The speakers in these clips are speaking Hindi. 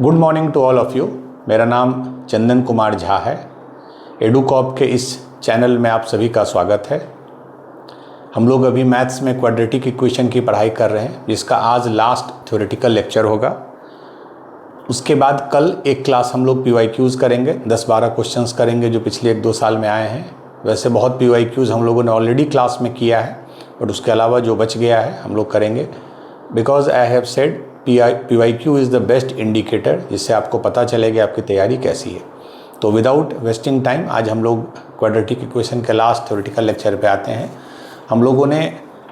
Good morning to all of you. मेरा नाम चंदन कुमार झा है। एडुकॉप के इस चैनल में आप सभी का स्वागत है। हम लोग अभी मैथ्स में क्वाड्रेटिक इक्वेशन की पढ़ाई कर रहे हैं, जिसका आज लास्ट थ्योरेटिकल लेक्चर होगा। उसके बाद कल एक क्लास हम लोग PYQs करेंगे, 10-12 क्वेश्चंस करेंगे जो पिछले 1-2 साल में आए हैं। वैसे बहुत PYQs हम लोगों ने ऑलरेडी क्लास में किया है, बट उसके अलावा जो बच गया है हम लोग करेंगे। Because I have said PYQ is the best indicator, जिससे आपको पता चलेगा आपकी तैयारी कैसी है। तो विदाउट वेस्टिंग टाइम आज हम लोग क्वाड्रेटिक इक्वेशन के लास्ट थ्योरेटिकल लेक्चर पे आते हैं। हम लोगों ने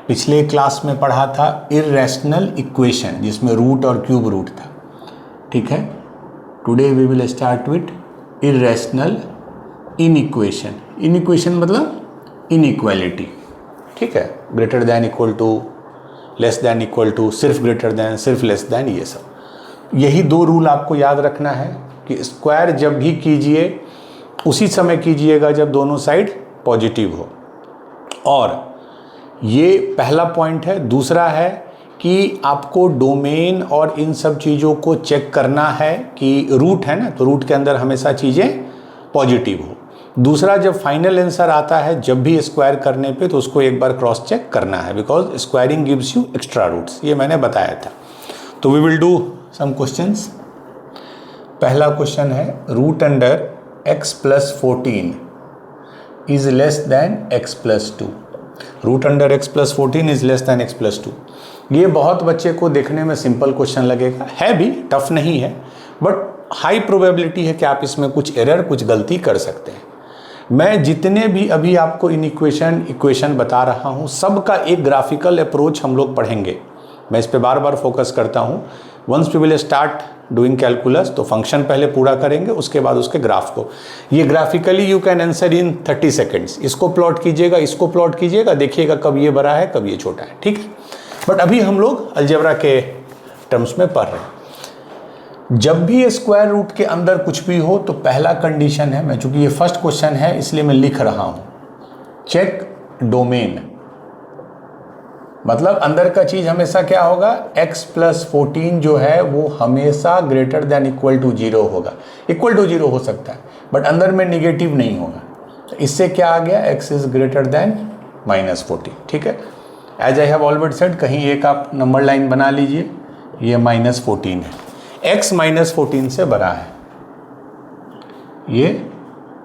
पिछले क्लास में पढ़ा था इर्रेशनल इक्वेशन, जिसमें रूट और क्यूब रूट था। ठीक है, today we will start with irrational inequation. Inequation मतलब इनइक्वालिटी। ठीक है, greater than equal to, less than equal to, सिर्फ ग्रेटर दैन, सिर्फ लेस दैन, ये सब। यही 2 रूल आपको याद रखना है कि स्क्वायर जब भी कीजिए उसी समय कीजिएगा जब दोनों साइड पॉजिटिव हो। और ये पहला पॉइंट है। दूसरा है कि आपको डोमेन और इन सब चीज़ों को चेक करना है कि रूट है ना, तो रूट के अंदर हमेशा चीज़ें पॉजिटिव हो। दूसरा, जब फाइनल आंसर आता है जब भी स्क्वायर करने पे, तो उसको एक बार क्रॉस चेक करना है, because squaring gives you extra roots. ये मैंने बताया था। तो we will do some questions. पहला क्वेश्चन है root under x + 14 is less than x + 2। Root under x + 14 is less than x + 2। ये बहुत बच्चे को देखने में सिंपल क्वेश्चन लगेगा, है भी, टफ नहीं है, बट हाई प्रोबेबिलिटी है कि आप इसमें कुछ एरर, कुछ गलती कर सकते हैं। मैं जितने भी अभी आपको इक्वेशन बता रहा हूँ, सबका एक ग्राफिकल अप्रोच हम लोग पढ़ेंगे। मैं इस पे बार बार फोकस करता हूँ। Once we will start doing calculus, तो फंक्शन पहले पूरा करेंगे, उसके बाद उसके ग्राफ को। ये graphically you can answer in 30 seconds. इसको प्लॉट कीजिएगा, इसको प्लॉट कीजिएगा, देखिएगा कब ये बड़ा है कब ये छोटा है। ठीक है, बट अभी हम लोग अलजेब्रा के टर्म्स में पढ़ रहे हैं। जब भी स्क्वायर रूट के अंदर कुछ भी हो, तो पहला कंडीशन है, मैं चूंकि ये फर्स्ट क्वेश्चन है इसलिए मैं लिख रहा हूं, चेक डोमेन। मतलब अंदर का चीज हमेशा क्या होगा, x + 14 जो है वो हमेशा ग्रेटर दैन इक्वल टू 0 होगा। इक्वल टू 0 हो सकता है, बट अंदर में निगेटिव नहीं होगा। तो इससे क्या आ गया, x इज ग्रेटर दैन -14। ठीक है, as I have already said, कहीं एक आप नंबर लाइन बना लीजिए, ये -14 है। x -14 से बड़ा है, ये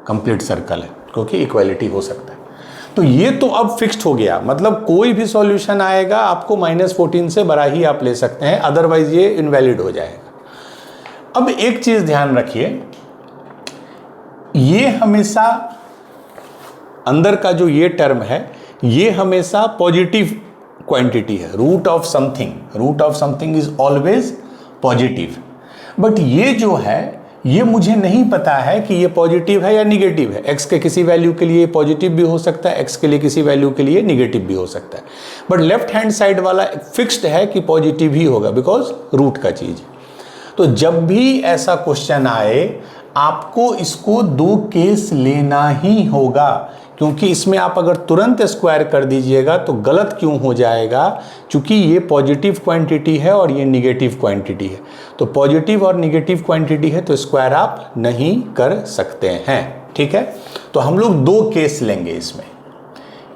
कंप्लीट सर्कल है, क्योंकि इक्वालिटी हो सकता है। तो ये तो अब फिक्स्ड हो गया, मतलब कोई भी सॉल्यूशन आएगा आपको -14 से बड़ा ही आप ले सकते हैं, अदरवाइज ये इनवैलिड हो जाएगा। अब एक चीज ध्यान रखिए, ये हमेशा अंदर का जो ये टर्म है, ये हमेशा पॉजिटिव क्वांटिटी है। Root of something is always positive. But ये जो है, ये मुझे नहीं पता है कि ये पॉजिटिव है या निगेटिव है। x के किसी वैल्यू के लिए पॉजिटिव भी हो सकता है, x के लिए किसी वैल्यू के लिए निगेटिव भी हो सकता है। बट लेफ्ट हैंड साइड वाला फिक्स्ड है कि पॉजिटिव ही होगा, बिकॉज रूट का चीज। तो जब भी ऐसा क्वेश्चन आए, आपको इसको 2 केस लेना ही होगा, क्योंकि इसमें आप अगर तुरंत स्क्वायर कर दीजिएगा तो गलत क्यों हो जाएगा, क्योंकि ये पॉजिटिव क्वांटिटी है और ये निगेटिव क्वांटिटी है। तो पॉजिटिव और निगेटिव क्वांटिटी है तो स्क्वायर आप नहीं कर सकते हैं। ठीक है, तो हम लोग 2 केस लेंगे इसमें।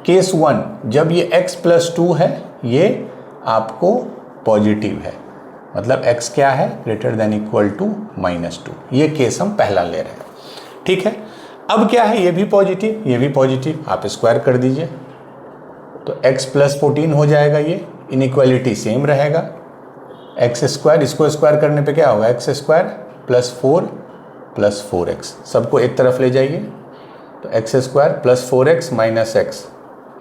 केस 1, जब ये x + 2 है, ये आपको पॉजिटिव है, मतलब x क्या है, ग्रेटर दैन इक्वल टू -2। ये केस हम पहला ले रहे हैं। ठीक है, अब क्या है, ये भी पॉजिटिव, ये भी पॉजिटिव, आप स्क्वायर कर दीजिए तो x + 14 हो जाएगा। ये इनइक्वालिटी सेम रहेगा, x², इसको स्क्वायर करने पे क्या होगा, x² + 4 + 4x। सबको एक तरफ ले जाइए, तो x² + 4x - x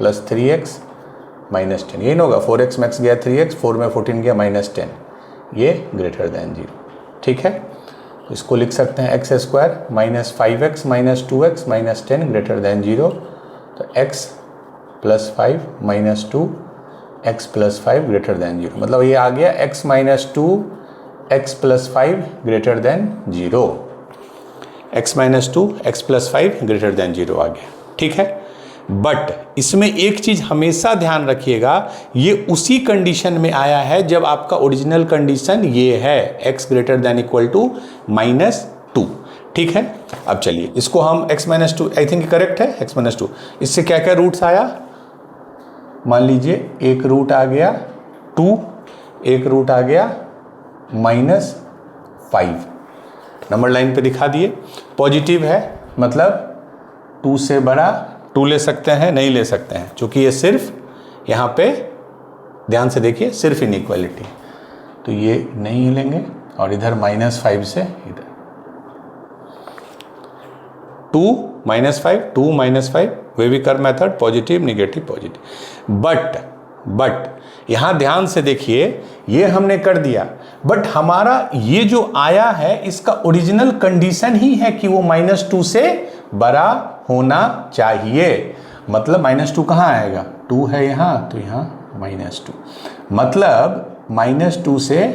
+ 3x - 10। ये नहीं होगा, 4x मैक्स गया 3x, 4 में 14 गया -10, ये ग्रेटर दैन 0। ठीक है, तो इसको लिख सकते हैं x² - 5x - 2x - 10 greater than 0। तो x + 5 - 2 x + 5 ग्रेटर दैन 0, मतलब ये आ गया x - 2 x + 5 greater than 0। x - 2 x + 5 greater than 0 आ गया। ठीक है, बट इसमें एक चीज हमेशा ध्यान रखिएगा, ये उसी कंडीशन में आया है जब आपका ओरिजिनल कंडीशन ये है x greater than equal to -2। ठीक है, अब चलिए इसको हम x-2, आई थिंक करेक्ट है x-2। इससे क्या क्या रूट्स आया, मान लीजिए एक रूट आ गया 2, एक रूट आ गया -5, नंबर लाइन पे दिखा दिए। पॉजिटिव है मतलब 2 से बड़ा 2 ले सकते हैं, नहीं ले सकते हैं, क्योंकि ये सिर्फ यहाँ पे ध्यान से देखिए सिर्फ इनइक्वालिटी, तो ये नहीं लेंगे। और इधर -5 से इधर 2 -5 2 -5 वे भी कर method positive negative positive. But यहां ध्यान से देखिए, ये हमने कर दिया, बट हमारा ये जो आया है इसका ओरिजिनल कंडीशन ही है कि वो -2 से बड़ा होना चाहिए। मतलब -2 कहाँ आएगा, 2 है यहाँ, तो यहाँ -2, मतलब -2 से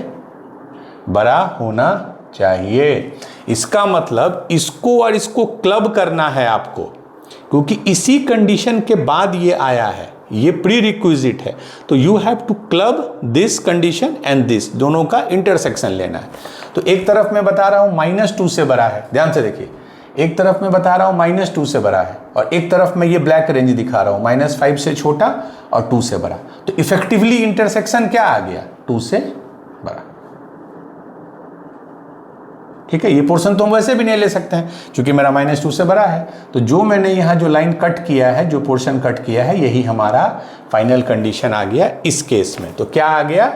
बड़ा होना चाहिए। इसका मतलब इसको और इसको क्लब करना है आपको, क्योंकि इसी कंडीशन के बाद ये आया है, ये प्री रिक्विजिट है। तो you have to club this condition and this, दोनों का इंटरसेक्शन लेना है। तो एक तरफ मैं बता रहा हूं -2 से बड़ा है, ध्यान से देखिए, एक तरफ मैं बता रहा हूं -2 से बड़ा है, और एक तरफ मैं ये ब्लैक रेंज दिखा रहा हूं -5 से छोटा और 2 से बड़ा। तो इफेक्टिवली इंटरसेक्शन क्या आ गया, 2 से बड़ा। ठीक है, ये पोर्शन तो हम वैसे भी नहीं ले सकते हैं क्योंकि मेरा -2 से बड़ा है। तो जो मैंने यहाँ जो लाइन कट किया है, जो पोर्शन कट किया है, यही हमारा फाइनल कंडीशन आ गया इस केस में। तो क्या आ गया,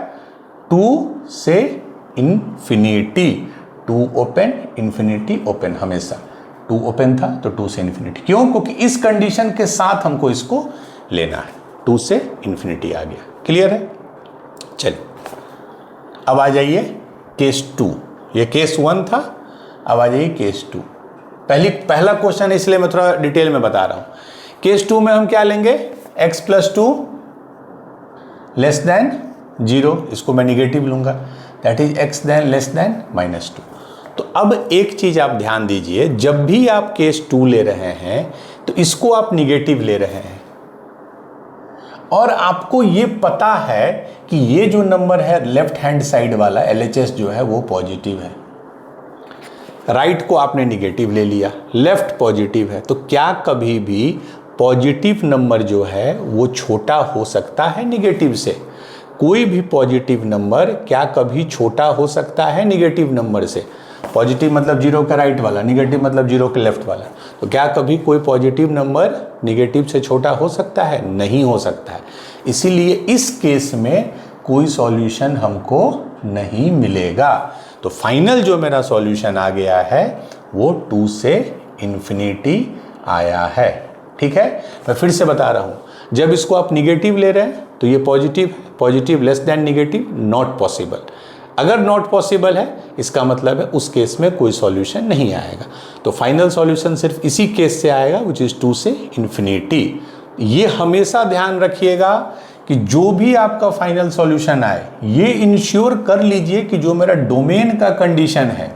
2 से इन्फिनिटी, 2 ओपन इन्फिनिटी ओपन, हमेशा 2 ओपन था तो 2 से इन्फिनिटी। क्यों, क्योंकि इस कंडीशन के साथ हमको इसको लेना है, 2 से इन्फिनिटी आ गया। क्लियर है, चलिए अब आ जाइए केस 2। ये केस 1 था, अब आ जाइए केस 2। पहला क्वेश्चन इसलिए मैं थोड़ा डिटेल में बता रहा हूं। केस 2 में हम क्या लेंगे, x + 2 लेस देन 0, इसको मैं निगेटिव लूंगा, that is x less than -2। तो अब एक चीज आप ध्यान दीजिए, जब भी आप केस 2 ले रहे हैं तो इसको आप निगेटिव ले रहे हैं, और आपको ये पता है कि ये जो नंबर है लेफ्ट हैंड साइड वाला LHS जो है वो पॉजिटिव है। राइट को आपने निगेटिव ले लिया, लेफ्ट पॉजिटिव है, तो क्या कभी भी पॉजिटिव नंबर जो है वो छोटा हो सकता है निगेटिव से? कोई भी पॉजिटिव नंबर क्या कभी छोटा हो सकता है निगेटिव नंबर से? पॉजिटिव मतलब 0 का राइट वाला, निगेटिव मतलब 0 के लेफ्ट वाला। तो क्या कभी कोई पॉजिटिव नंबर निगेटिव से छोटा हो सकता है? नहीं हो सकता है। इसीलिए इस केस में कोई सॉल्यूशन हमको नहीं मिलेगा। तो फाइनल जो मेरा सॉल्यूशन आ गया है वो 2 से इन्फिनिटी आया है। ठीक है, मैं फिर से बता रहा हूँ, जब इसको आप निगेटिव ले रहे हैं तो ये positive, positive less than negative not possible. अगर नॉट पॉसिबल है इसका मतलब है उस केस में कोई सॉल्यूशन नहीं आएगा। तो फाइनल सॉल्यूशन सिर्फ इसी केस से आएगा, विच इज 2 से इन्फिनिटी। ये हमेशा ध्यान रखिएगा कि जो भी आपका फाइनल सॉल्यूशन आए, ये इंश्योर कर लीजिए कि जो मेरा डोमेन का कंडीशन है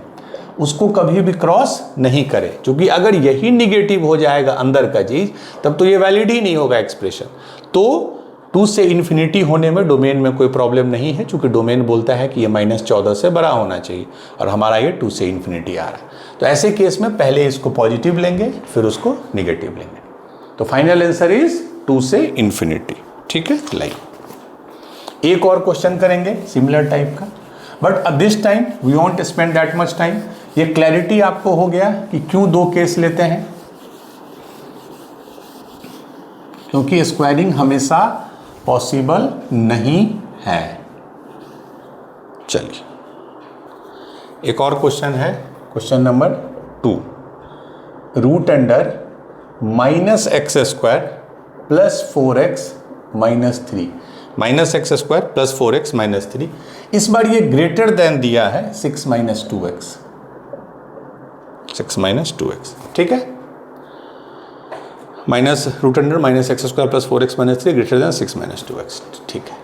उसको कभी भी क्रॉस नहीं करे, क्योंकि अगर यही निगेटिव हो जाएगा अंदर का चीज, तब तो ये वैलिड ही नहीं होगा एक्सप्रेशन। तो 2 से इन्फिनिटी होने में डोमेन में कोई प्रॉब्लम नहीं है, क्योंकि डोमेन बोलता है कि ये -14 से बड़ा होना चाहिए, और हमारा ये 2 से इन्फिनिटी आ रहा है। तो ऐसे केस में पहले इसको पॉजिटिव लेंगे, फिर उसको निगेटिव लेंगे। तो फाइनल आंसर इज 2 से इन्फिनिटी। ठीक है, लाइक एक और क्वेश्चन करेंगे सिमिलर टाइप का, but this time we won't spend that much time. ये क्लैरिटी आपको हो गया कि क्यों 2 केस लेते हैं, क्योंकि स्क्वायरिंग हमेशा पॉसिबल नहीं है। चलिए एक और क्वेश्चन है, question number 2। (x² + 4x - 3) (x² + 4x - 3). इस बार ये ग्रेटर देन दिया है 6 - 2x, 6 - 2x। ठीक है, (x² + 4x - 3) greater than 6 - 2x। ठीक है,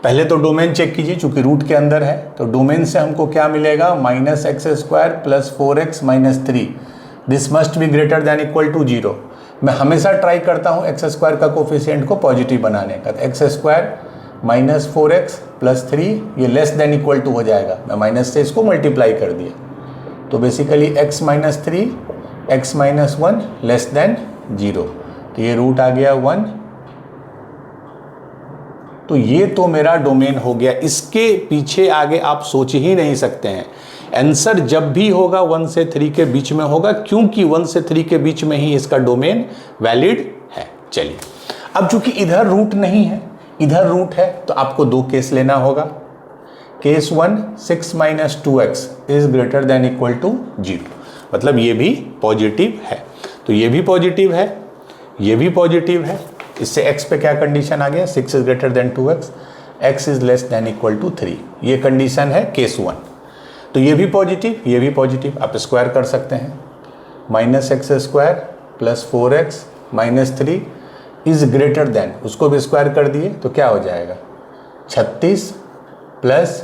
पहले तो डोमेन चेक कीजिए, चूंकि रूट के अंदर है तो डोमेन से हमको क्या मिलेगा, (x² + 4x - 3). This must be greater than equal to 0। मैं हमेशा ट्राई करता हूँ एक्स स्क्वायर का कोफिशिएंट को पॉजिटिव बनाने का। तो x square minus 4x plus 3 ये लेस देन इक्वल टू हो जाएगा, मैं माइनस से इसको मल्टीप्लाई कर दिया। तो basically x minus 3 x minus 1 less than 0, तो ये रूट आ गया 1। तो ये तो मेरा डोमेन हो गया, इसके पीछे आगे आप सोच ही नहीं सकते हैं। आंसर जब भी होगा 1 से 3 के बीच में होगा, क्योंकि 1 से 3 के बीच में ही इसका डोमेन वैलिड है। चलिए, अब चूंकि इधर रूट नहीं है, इधर रूट है, तो आपको दो केस लेना होगा। Case 1 6 minus 2x is greater than equal to 0, मतलब ये भी पॉजिटिव है। तो ये भी पॉजिटिव है, ये भी पॉजिटिव है। इससे x पे क्या कंडीशन आ गया, 6 is greater than 2x, x is less than equal to 3, ये कंडीशन है केस 1। तो ये भी पॉजिटिव, ये भी पॉजिटिव, आप स्क्वायर कर सकते हैं। Minus x square plus 4x minus 3 is greater then, उसको भी स्क्वायर कर दिए तो क्या हो जाएगा, 36 प्लस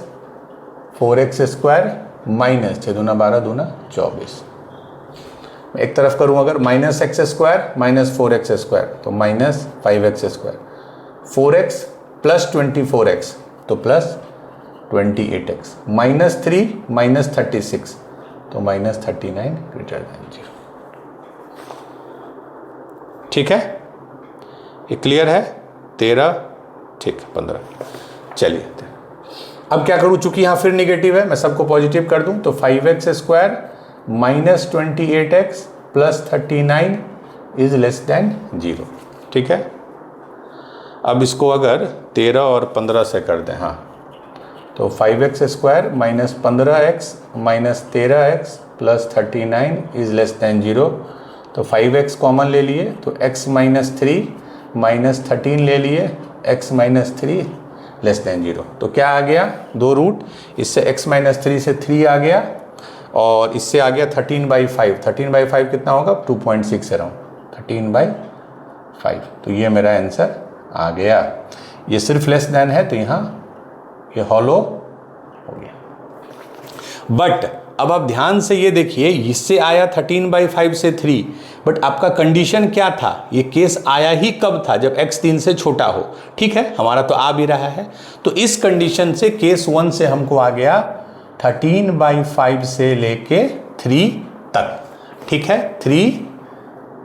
4x स्क्वायर माइनस 6 दूना 12 दूना 24। एक तरफ करूं अगर, minus x square minus 4x square तो minus 5x square, 4x plus 24x तो प्लस 28x, माइनस 3 माइनस 36 तो माइनस 39 ग्रेटर देन 0। ठीक है, ये क्लियर है। 13, ठीक, 15। चलिए अब क्या करूं, चूंकि यहां फिर निगेटिव है, मैं सबको पॉजिटिव कर दूं। तो 5x square minus 28x plus 39 is less then 0। ठीक है, अब इसको अगर 13 और 15 से कर दें, हाँ, तो 5x square minus 15x minus 13x plus 39 is less then 0। तो 5x कॉमन ले लिए तो x माइनस 3 माइनस 13 ले लिए, x माइनस 3 लेस देन 0। तो क्या आ गया, दो रूट, इससे x माइनस 3 से 3 आ गया और इससे आ गया 13/5। 13/5 कितना होगा, 2.6 अराउंड, 13/5। तो ये मेरा आंसर आ गया। ये सिर्फ लेस देन है तो यहाँ ये हॉलो हो गया। बट अब आप ध्यान से ये देखिए, इससे आया 13/5 से 3, बट आपका कंडीशन क्या था, ये केस आया ही कब था, जब x 3 से छोटा हो। ठीक है, हमारा तो आ भी रहा है। तो इस कंडीशन से केस 1 से हमको आ गया 13/5 से लेके 3 तक। ठीक है, 3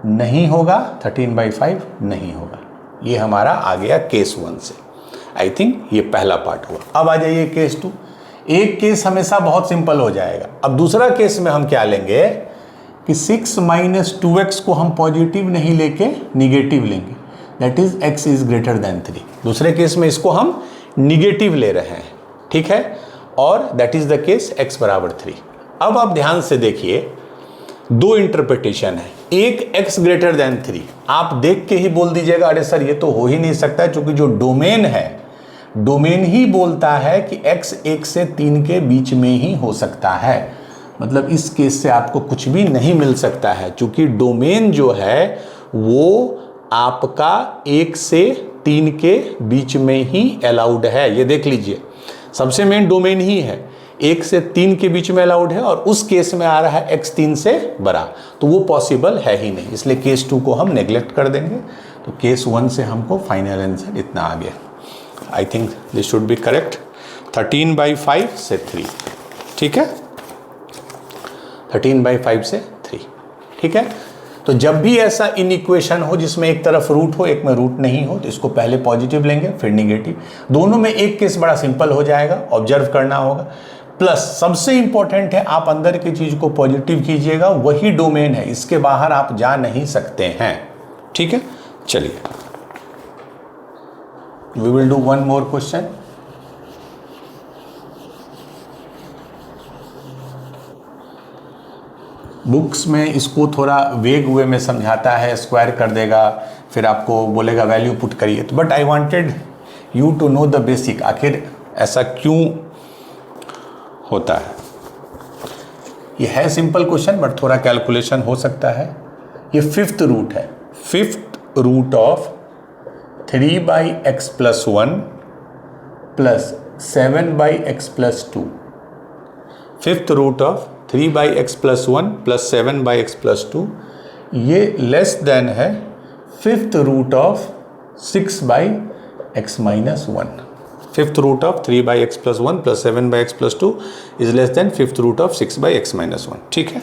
नहीं होगा, 13/5 नहीं होगा। ये हमारा आ गया केस 1 से। आई थिंक ये पहला पार्ट हुआ। अब आ जाइए केस 2। एक केस हमेशा बहुत सिंपल हो जाएगा। अब दूसरा केस में हम क्या लेंगे कि 6 माइनस 2x को हम पॉजिटिव नहीं लेके निगेटिव लेंगे, that is x is greater then 3। दूसरे केस में इसको हम निगेटिव ले रहे हैं। ठीक है, और that is the case x बराबर 3। अब आप ध्यान से देखिए, दो इंटरप्रिटेशन है। एक x ग्रेटर देन 3, आप देख के ही बोल दीजिएगा अरे सर ये तो हो ही नहीं सकता, क्योंकि जो डोमेन है, डोमेन ही बोलता है कि x 1 से 3 के बीच में ही हो सकता है। मतलब इस केस से आपको कुछ भी नहीं मिल सकता है, क्योंकि डोमेन जो है वो आपका 1 से 3 के बीच में ही अलाउड है। ये देख लीजिए, सबसे मेन डोमेन ही है, 1 से 3 के बीच में अलाउड है, और उस केस में आ रहा है x 3 से बड़ा, तो वो पॉसिबल है ही नहीं। इसलिए केस 2 को हम नेग्लेक्ट कर देंगे। तो केस 1 से हमको फाइनल आंसर इतना आ गया। I think this should be correct, 13/5 से 3। ठीक है, 13/5 से 3। ठीक है, तो जब भी ऐसा इनइक्वेशन हो जिसमें एक तरफ रूट हो, एक में रूट नहीं हो, तो इसको पहले पॉजिटिव लेंगे फिर निगेटिव। दोनों में एक केस बड़ा सिंपल हो जाएगा, ऑब्जर्व करना होगा। प्लस सबसे इंपॉर्टेंट है, आप अंदर की चीज को पॉजिटिव कीजिएगा, वही डोमेन है, इसके बाहर आप जा नहीं सकते हैं। ठीक है, चलिए we will do one more question. Books में इसको थोड़ा वेग वे में समझाता है, स्क्वायर कर देगा, फिर आपको बोलेगा वैल्यू पुट करिए। तो but I wanted you to know the basic, आखिर ऐसा क्यों होता है। ये है सिंपल क्वेश्चन, बट थोड़ा कैलकुलेशन हो सकता है। ये 5th रूट है, 5th root of 3/x + 1 plus 7/x + 2। 5th root of 3/x + 1 plus 7/x + 2 ये लेस देन है fifth root of 6/x-1। Fifth root of 3/x+1 + 7/x+2 is less than fifth root of 6/x-1। ठीक है।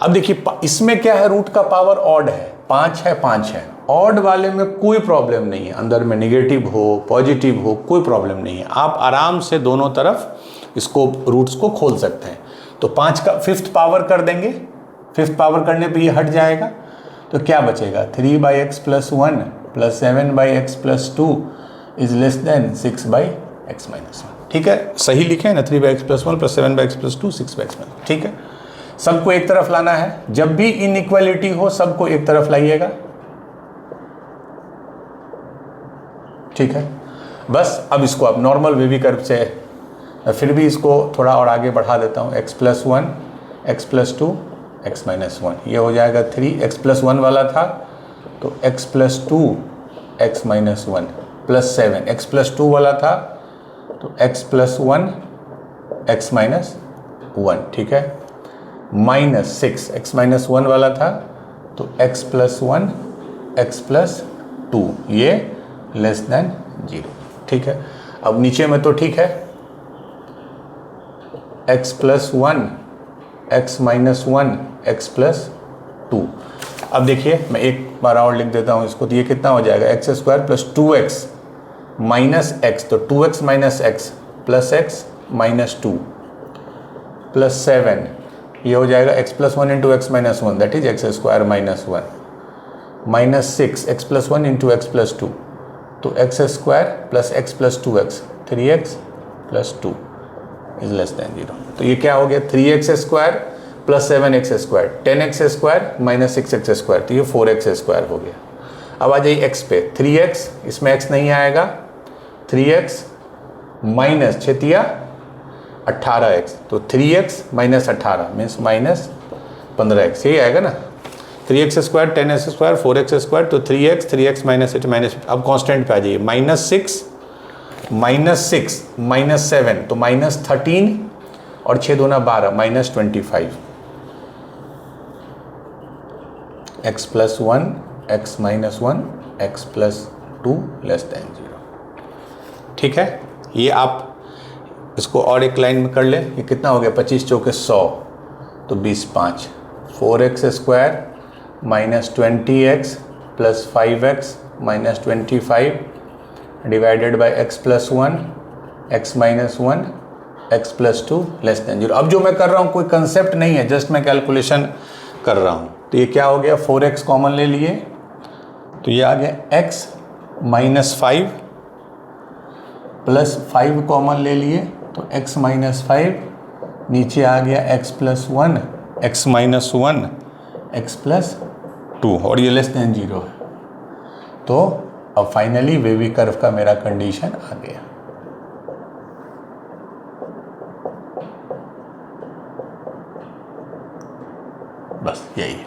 अब देखिए इसमें क्या है, रूट का पावर ऑड है, 5 है। ऑड वाले में कोई प्रॉब्लम नहीं है, अंदर में नेगेटिव हो पॉजिटिव हो कोई प्रॉब्लम नहीं है, आप आराम से दोनों तरफ इसको रूट्स को खोल सकते हैं। तो 5 का फिफ्थ पावर कर देंगे, फिफ्थ पावर करने पे ये हट जाएगा, तो क्या बचेगा 3/x+1 + 7/x+2 is less then 6/x-1। ठीक है, सही लिखे हैं ना, 3/x+1 + 7/x+2 6/x-1। ठीक है, सबको एक तरफ लाना है, जब भी इनइक्वालिटी हो सबको एक तरफ लाइएगा। ठीक है, बस अब इसको आप नॉर्मल वेवी कर्व से, फिर भी इसको थोड़ा और आगे बढ़ा देता हूँ, x+1 x+2 x-1, ये हो जाएगा 3, x+1 वाला था तो x+2 x-1 + 7, x+2 वाला था तो x+1 x-1। ठीक है, -6, x-1 वाला था तो x+1 x+2, ये लेस देन 0। ठीक है, अब नीचे में तो ठीक है, x+1 x-1 x+2। अब देखिए मैं एक बार और लिख देता हूँ इसको, तो ये कितना हो जाएगा x² + 2x - x, तो 2x - x + x - 2 + 7, ये हो जाएगा x+1 × x-1, that is x² - 1 -6 x+1 × x+2, तो x² + x+2x 3x + 2 is less then 0। तो ये क्या हो गया 3x² + 7x², 10x² - 6x², तो ये 4x² हो गया। अब आ जाइए x पे, 3x, इसमें x नहीं आएगा, 3x - 6 × 18x, तो 3x - 18 मीन्स -15x, यही आएगा ना, 3x², 10x², 4x², तो 3x - 8 - अब कांस्टेंट पे आ जाइए, -6 - 7 तो -13 और 6 दूना 12 -25, x+1 x-1 x+2 less than 0। ठीक है, ये आप इसको और एक लाइन में कर ले, ये कितना हो गया 25 चौके 100, तो 20 5, 4x² - 20x + 5x - 25 divided by x+1 x-1 x+2 less than 0। अब जो मैं कर रहा हूँ कोई कंसेप्ट नहीं है, जस्ट मैं कैलकुलेशन कर रहा हूँ। तो ये क्या हो गया, 4x कॉमन ले लिए, तो ये आ गया x - 5 + 5 कॉमन ले लिए, तो x - 5, नीचे आ गया x+1 x-1 x+2, और ये लेस देन 0 है। तो अब फाइनली वेवी कर्व का मेरा कंडीशन आ गया। बस यही है।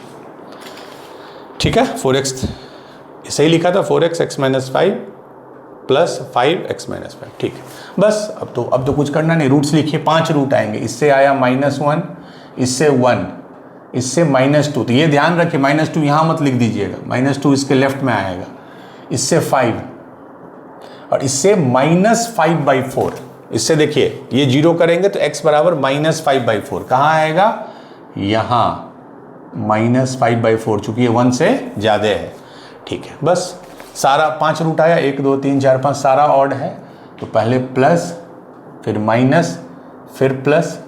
ठीक है, 4x सही लिखा था, 4x x-5 + 5x-5। ठीक है, बस अब तो कुछ करना नहीं, रूट्स लिखिए, 5 रूट आएंगे, इससे आया -1, इससे 1, इससे -2, तो ये ध्यान रखिए -2 यहाँ मत लिख दीजिएगा, -2 इसके लेफ्ट में आएगा, इससे 5 और इससे -5/4। इससे देखिए ये 0 करेंगे तो x बराबर -5/4 कहाँ आएगा, यहाँ -5/4, चूंकि ये 1 से ज़्यादा है। ठीक है, बस सारा 5 रूट आया, 1 2 3 4 5 सारा ऑड है, तो पहले प्लस फिर माइनस फिर प्लस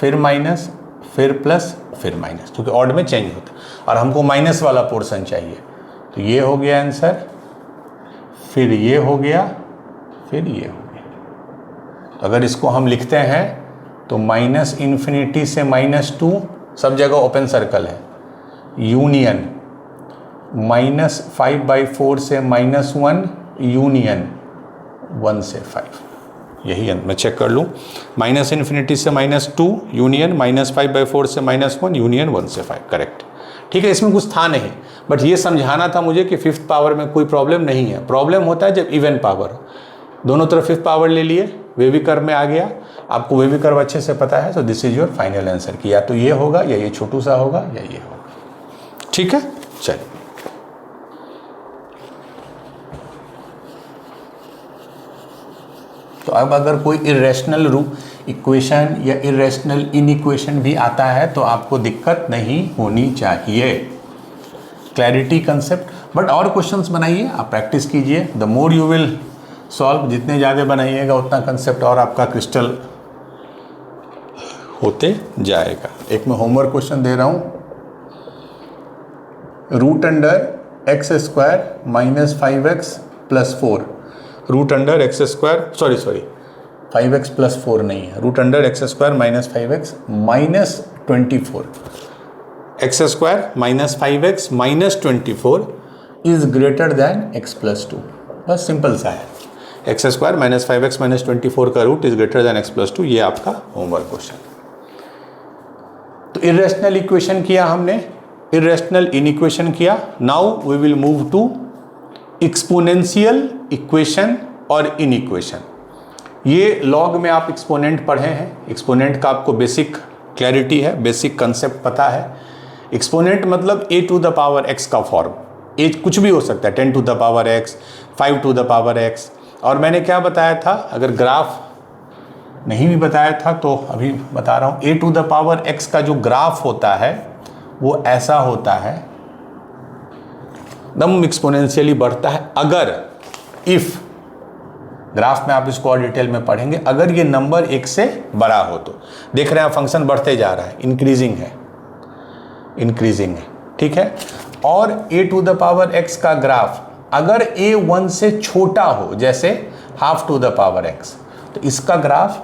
फिर माइनस फिर प्लस फिर माइनस, क्योंकि ऑड में चेंज होता है और हमको माइनस वाला पोर्शन चाहिए। तो ये हो गया आंसर, फिर ये हो गया, फिर ये हो गया। तो अगर इसको हम लिखते हैं तो -∞ से -2, सब जगह ओपन सर्कल है, यूनियन -5/4 से -1 यूनियन 1 से 5, यही मैं चेक कर लूँ, -∞ से -2 यूनियन -5/4 से -1 यूनियन 1 से 5, करेक्ट। ठीक है, इसमें कुछ था नहीं, बट ये समझाना था मुझे कि फिफ्थ पावर में कोई प्रॉब्लम नहीं है। प्रॉब्लम होता है जब इवन पावर, दोनों तरफ फिफ्थ पावर ले लिए, वेवी कर्व में आ गया। आपको वेवी कर्व अच्छे से पता है, तो this is your final answer, कि या तो ये होगा या ये छोटू सा होगा या ये होगा। ठीक है, चलिए। तो अब अगर कोई इरेशनल इक्वेशन या इरेशनल इनइक्वेशन भी आता है तो आपको दिक्कत नहीं होनी चाहिए। Clarity concept. बट और क्वेश्चंस बनाइए, आप प्रैक्टिस कीजिए। The more you will solve, जितने ज़्यादा बनाइएगा उतना कंसेप्ट और आपका क्रिस्टल होते जाएगा। एक मैं होमवर्क क्वेश्चन दे रहा हूँ। Root under x square minus 5x plus 4, root under x square sorry 5x plus 4 नहीं है, root under x square minus 5x minus 24, x square minus 5x minus 24 is greater than x plus 2। बस सिंपल सा है, x square minus 5x minus 24 का root is greater than x plus 2। ये आपका होमवर्क क्वेश्चन। तो इरेशनल इक्वेशन किया हमने, इरेशनल इनइक्वेशन किया। Now we will move to exponential equation और इनइक्वेशन। ये लॉग में आप एक्सपोनेंट पढ़े हैं, एक्सपोनेंट का आपको बेसिक क्लैरिटी है, बेसिक कंसेप्ट पता है। एक्सपोनेंट मतलब a to the power x का फॉर्म। a कुछ भी हो सकता है, 10 to the power x, 5 to the power x। और मैंने क्या बताया था, अगर ग्राफ नहीं भी बताया था तो अभी बता रहा हूँ, a to the power x का जो ग्राफ होता है वो ऐसा होता है, एकदम एक्सपोनेंशियली बढ़ता है। अगर इफ ग्राफ में आप इसको और डिटेल में पढ़ेंगे, अगर ये नंबर 1 से बड़ा हो तो देख रहे हैं फंक्शन बढ़ते जा रहा है, इंक्रीजिंग है, ठीक है। और a to the power x का ग्राफ अगर a 1 से छोटा हो, जैसे half to the power x, तो इसका ग्राफ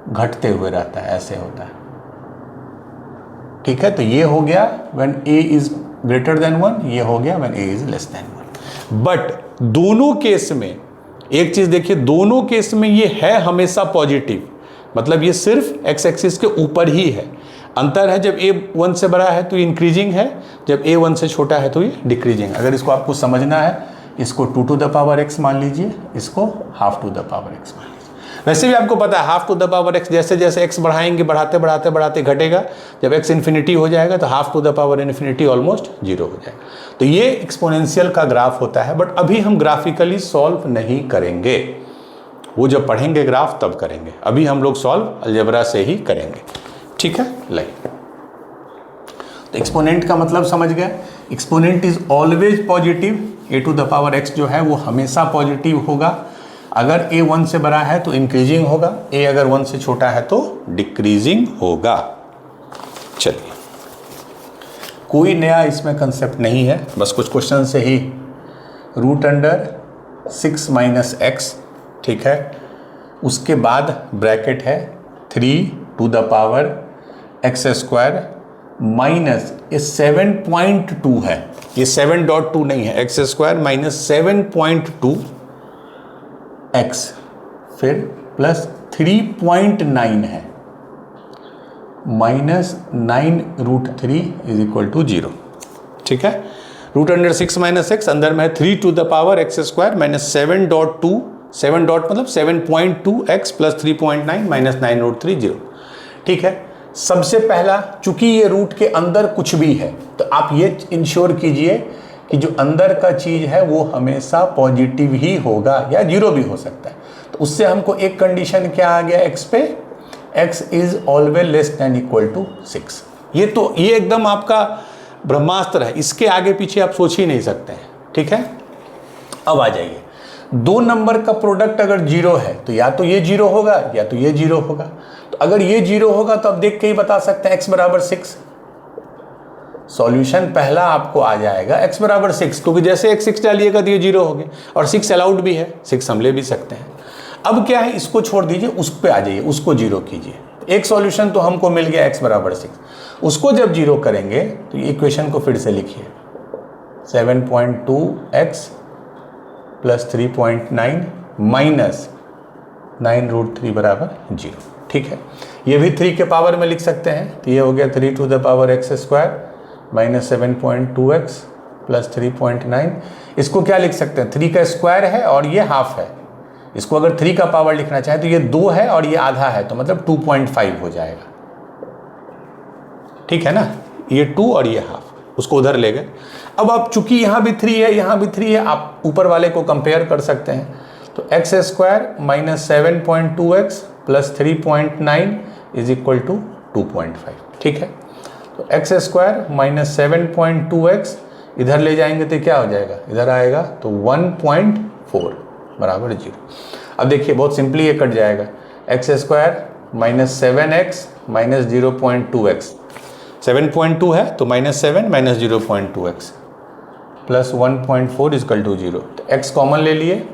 घटते हुए रहता है, ऐसे होता है, ठीक है। तो ये हो गया when a is greater then 1, ये हो गया when a is less then 1। But दोनों केस में एक चीज देखिए, दोनों केस में ये है हमेशा पॉजिटिव, मतलब ये सिर्फ x एक्सिस के ऊपर ही है। अंतर है जब a 1 से बड़ा है तो ये इंक्रीजिंग है, जब a 1 से छोटा है तो ये डिक्रीजिंग। अगर इसको आपको समझना है, इसको 2 टू द पावर x मान लीजिए, इसको half to the power x मान लीजिए। वैसे भी आपको पता है half to the power x जैसे जैसे x बढ़ाएंगे, बढ़ाते बढ़ाते बढ़ाते घटेगा, जब x इन्फिनिटी हो जाएगा तो half to the power infinity almost 0 हो जाएगा। तो ये एक्सपोनेंशियल का ग्राफ होता है। बट अभी हम ग्राफिकली सॉल्व नहीं करेंगे, वो जब पढ़ेंगे ग्राफ तब करेंगे। अभी हम लोग सॉल्व अलजेब्रा से ही करेंगे, ठीक है। लाइक तो एक्सपोनेंट का मतलब समझ गए, exponent is always positive. a to the power x जो है वो हमेशा पॉजिटिव होगा। अगर a 1 से बड़ा है तो इंक्रीजिंग होगा, a अगर 1 से छोटा है तो डिक्रीजिंग होगा। चलिए, कोई नया इसमें कंसेप्ट नहीं है, बस कुछ क्वेश्चन से ही। रूट अंडर 6 माइनस एक्स, ठीक है, उसके बाद ब्रैकेट है 3 to the power x square minus ये 7.2 है, ये 7.2 नहीं है, एक्स स्क्वायर माइनस 7.2 एक्स, फिर प्लस 3.9 है, minus 9 root 3 is equal to 0, ठीक है। रूट अंडर 6 माइनस एक्स, अंदर में है 3 to the power x square minus 7.2, 7 dot मतलब 7.2 एक्स प्लस 3.9 माइनस 9 रूट 3 0, ठीक है। सबसे पहला, चूंकि ये रूट के अंदर कुछ भी है तो आप ये इंश्योर कीजिए कि जो अंदर का चीज है वो हमेशा पॉजिटिव ही होगा या 0 भी हो सकता है। तो उससे हमको एक कंडीशन क्या आ गया x पे, x is always less than equal to 6। ये एकदम आपका ब्रह्मास्त्र है, इसके आगे पीछे आप सोच ही नहीं सकते हैं, ठीक है। अब आ जाइए, दो नंबर का प्रोडक्ट अगर 0 है तो या तो ये 0 होगा या तो ये 0 होगा। तो अगर ये 0 होगा तो आप देख के ही बता सकते हैं x बराबर 6। सॉल्यूशन पहला आपको आ जाएगा x बराबर 6, क्योंकि जैसे x 6 डालिएगा तो ये 0 हो गया, और 6 अलाउड भी है, 6 हम ले भी सकते हैं। अब क्या है, इसको छोड़ दीजिए, उस पे आ जाइए, उसको 0 कीजिए। एक सॉल्यूशन तो हमको मिल गया x बराबर 6, उसको जब 0 करेंगे तो ये इक्वेशन को फिर से लिखिए, 7.2x प्लस 3.9 माइनस 9 रूट 3 बराबर 0, ठीक है। ये भी 3 के पावर में लिख सकते हैं, तो ये हो गया 3 to the power x square minus 7.2x plus 3.9। इसको क्या लिख सकते हैं, 3 का स्क्वायर है और ये हाफ है। इसको अगर 3 का पावर लिखना चाहे तो ये 2 है और ये आधा है, तो मतलब 2.5 हो जाएगा, ठीक है ना। ये 2 और ये हाफ, उसको उधर ले गए। अब आप चूंकि यहाँ भी 3 है, यहाँ भी 3 है, आप ऊपर वाले को कंपेयर कर सकते हैं। तो x square minus 7.2x plus 3.9 is equal to 2.5। ठीक है, तो एक्स स्क्वायर माइनस 7.2x इधर ले जाएंगे तो क्या हो जाएगा, इधर आएगा तो 1.4 बराबर 0। अब देखिए बहुत सिंपली ये कट जाएगा, x square minus 7x minus 0.2x, 7.2 है तो minus 7 minus 0.2x plus 1.4 is equal to 0। तो x कॉमन ले लिए,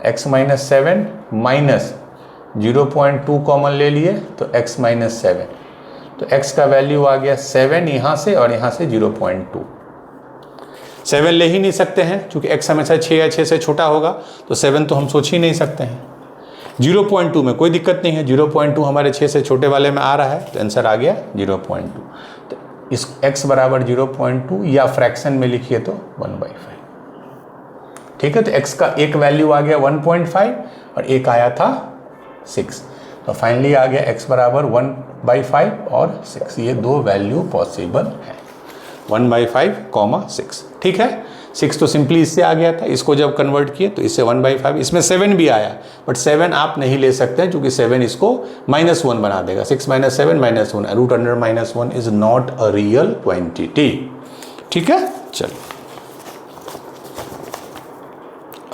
x माइनस 7 माइनस 0.2 कॉमन ले लिए तो x माइनस 7, तो x का वैल्यू आ गया 7 यहाँ से और यहाँ से 0.2। 7 ले ही नहीं सकते हैं क्योंकि x हमेशा 6 या 6 से छोटा होगा, तो 7 तो हम सोच ही नहीं सकते हैं। 0.2 में कोई दिक्कत नहीं है, 0.2 हमारे 6 से छोटे वाले में आ रहा है, तो आंसर आ गया 0.2। तो इस x बराबर 0.2 या फ्रैक्शन में लिखिए तो 1/5। ठीक है, तो x का एक वैल्यू आ गया 1.5 और एक आया था 6, तो फाइनली आ गया x बराबर 1/5 और 6। ये दो वैल्यू पॉसिबल है, 1/5, 6। ठीक है, 6 तो सिंपली इससे आ गया था, इसको जब कन्वर्ट किए तो इससे 1/5, इसमें 7 भी आया, बट 7 आप नहीं ले सकते क्योंकि 7 इसको -1 बना देगा। 6 - 7 -1, root under -1 is not a real quantity. ठीक है, चलिए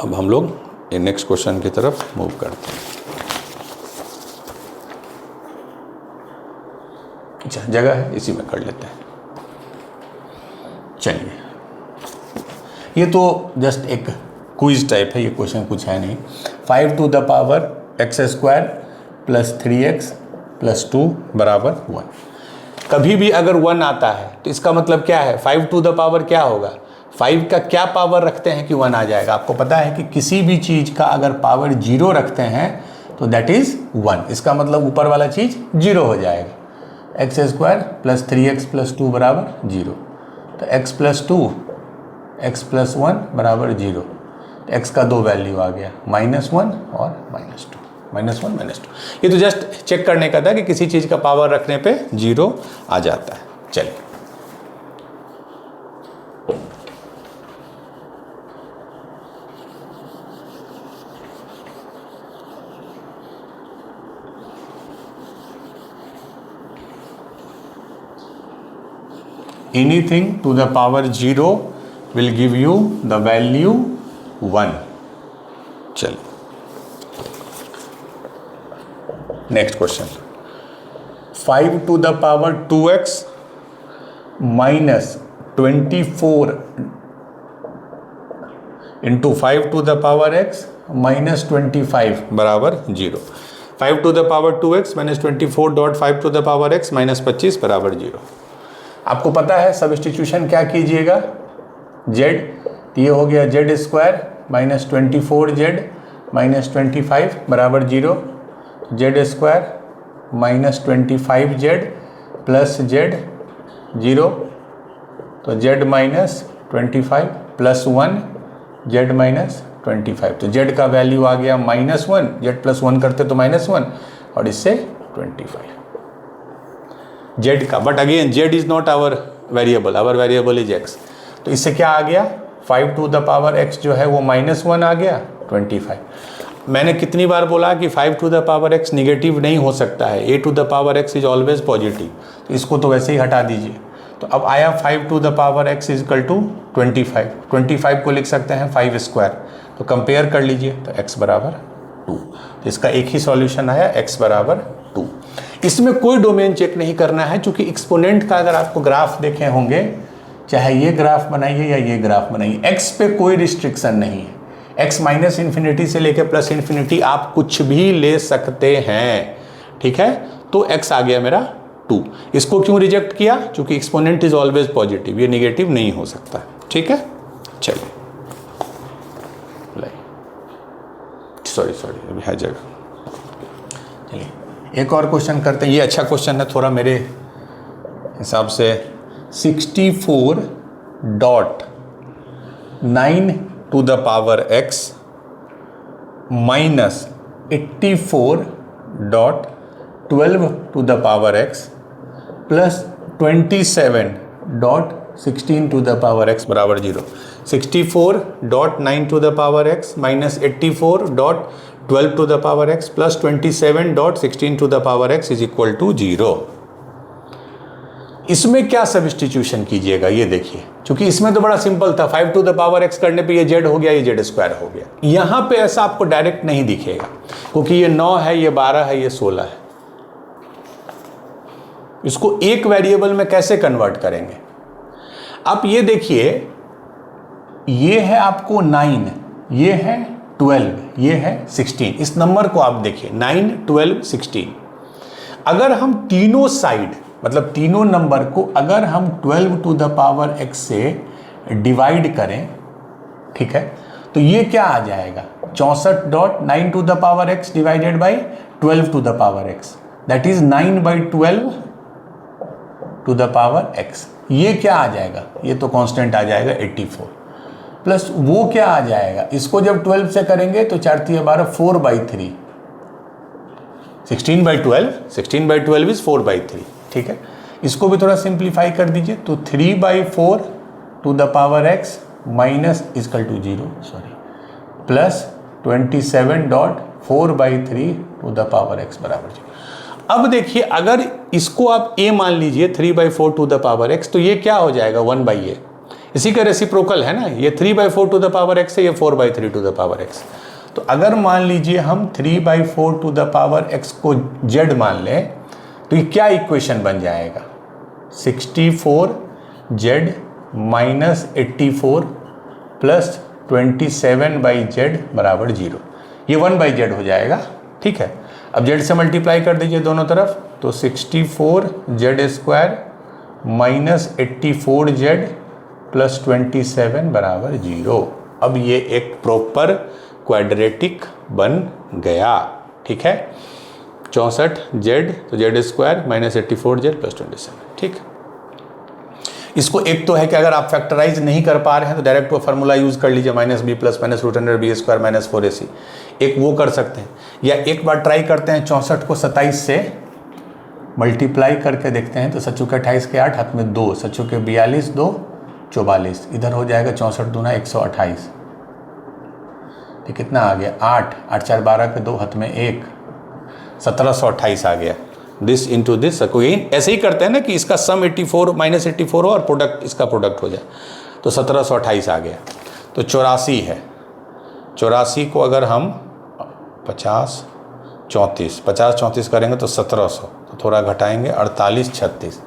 अब हम लोग नेक्स्ट क्वेश्चन की तरफ मूव करते हैं। अच्छा जगह है, इसी में कर लेते हैं। चलिए, ये तो जस्ट एक क्विज टाइप है, ये क्वेश्चन कुछ है नहीं। 5 to the power x square plus 3x plus 2 बराबर 1। कभी भी अगर 1 आता है तो इसका मतलब क्या है, 5 टू द पावर क्या होगा, 5 का क्या पावर रखते हैं कि 1 आ जाएगा। आपको पता है कि किसी भी चीज़ का अगर पावर 0 रखते हैं तो दैट इज़ 1, इसका मतलब ऊपर वाला चीज़ 0 हो जाएगा। x square plus 3x plus 2 बराबर 0, तो x प्लस 2 x प्लस 1 बराबर 0। तो x का दो वैल्यू आ गया, -1 और -2, -1 -2। ये तो जस्ट चेक करने का था कि किसी चीज़ का पावर रखने पे 0 आ जाता है। चलिए, anything to the power 0 will give you the value 1। चलिए next question, 5 to the power 2x minus 24 into 5 to the power x minus 25 बराबर 0। 5 to the power 2x minus 24.5 to the power x minus 25 बराबर 0। आपको पता है सब्स्टिट्यूशन क्या कीजिएगा, z, ये हो गया z square minus 24z minus 25 बराबर 0, z square minus 25z plus z 0, तो z minus 25 plus 1 z minus 25, तो z का वैल्यू आ गया -1, z प्लस 1 करते तो -1 और इससे 25 z का, but again z is not our variable is x। तो इससे क्या आ गया, 5 टू द पावर x जो है वो -1 आ गया 25। मैंने कितनी बार बोला कि 5 to the power x negative नहीं हो सकता है, a to the power x is always positive, तो इसको तो वैसे ही हटा दीजिए। तो अब आया 5 to the power x is equal to 25 को लिख सकते हैं 5 स्क्वायर, तो कंपेयर कर लीजिए तो x बराबर 2। तो इसका एक ही सॉल्यूशन आया, x बराबर 2। इसमें कोई डोमेन चेक नहीं करना है क्योंकि एक्सपोनेंट का अगर आपको ग्राफ देखे होंगे, चाहे ये ग्राफ बनाइए या ये ग्राफ बनाइए, x पे कोई रिस्ट्रिक्शन नहीं है। x माइनस इन्फिनिटी से लेकर प्लस इन्फिनिटी आप कुछ भी ले सकते हैं। ठीक है, तो x आ गया मेरा 2। इसको क्यों रिजेक्ट किया, क्योंकि एक्सपोनेंट इज ऑलवेज पॉजिटिव, ये निगेटिव नहीं हो सकता। ठीक है, चलिए सॉरी अभी है जगह। चलिए एक और क्वेश्चन करते हैं, ये अच्छा क्वेश्चन है थोड़ा मेरे हिसाब से। 64.9 to the power x minus 84.12 to the power x plus 27.6 16 to the power x बराबर 0। 64.9 to the power x minus 84.12 to the power x plus 27.16 to the power x is equal to 0। इसमें क्या सब्स्टिट्यूशन कीजिएगा ये देखिए, क्योंकि इसमें तो बड़ा सिंपल था, 5 to the power x करने पे ये z हो गया, ये z स्क्वायर हो गया। यहां पे ऐसा आपको डायरेक्ट नहीं दिखेगा, क्योंकि ये 9 है, ये 12 है, ये 16 है। इसको एक वेरिएबल में कैसे कन्वर्ट करेंगे? आप ये देखिए, ये है आपको 9, ये है 12, ये है 16। इस नंबर को आप देखिए 9, 12, 16। अगर हम तीनों साइड मतलब तीनों नंबर को अगर हम 12 to the power x से डिवाइड करें, ठीक है, तो ये क्या आ जाएगा? 64.9 to the power x divided by 12 to the power x, that is 9/12 to the power x। ये क्या आ जाएगा? ये तो कांस्टेंट आ जाएगा 84, प्लस वो क्या आ जाएगा? इसको जब 12 से करेंगे तो 4 3 12, 4/3। 16/12 इज 4/3, ठीक है। इसको भी थोड़ा सिंप्लीफाई कर दीजिए, तो 3/4 to the power x minus is equal to 0, sorry, plus 27.4/3 to the power x बराबर 0। अब देखिए, अगर इसको आप a मान लीजिए 3/4 to the power x, तो ये क्या हो जाएगा? 1/a। इसी का रेसिप्रोकल है ना, ये 3/4 to the power x है, ये 4/3 to the power x। तो अगर मान लीजिए हम 3/4 to the power x को z मान लें, तो ये क्या इक्वेशन बन जाएगा? 64z माइनस 84 प्लस 27/z बराबर 0। ये 1/z हो जाएगा, ठीक है। अब z से मल्टीप्लाई कर दीजिए दोनों तरफ, तो 64z² माइनस 84z प्लस 27 बराबर 0। अब ये एक प्रॉपर क्वाड्रेटिक बन गया, ठीक है। 64z तो z² माइनस 84z प्लस 27, ठीक। इसको एक तो है कि अगर आप फैक्टराइज नहीं कर पा रहे हैं तो डायरेक्ट वो फार्मूला यूज कर लीजिए, -b plus minus √100b² minus 4ac। एक वो कर सकते हैं, या एक बार ट्राई करते हैं 64 को 27 से मल्टीप्लाई करके देखते हैं, तो 7 के 28 के 8 हाथ में 2, 7 के 42, 2 44, इधर हो जाएगा 64 दूना 128, तो कितना आ गया? 8, 8 4 12 के 2 हाथ में 1, 1728 आ गया। दिस इंटू दिस, कोई ऐसे ही करते हैं ना कि इसका सम 84 माइनस 84 हो और प्रोडक्ट इसका प्रोडक्ट हो जाए, तो 1728 आ गया। तो 84 है, 84 को अगर हम 50 34 करेंगे तो 1700, तो थोड़ा घटाएंगे 48 36,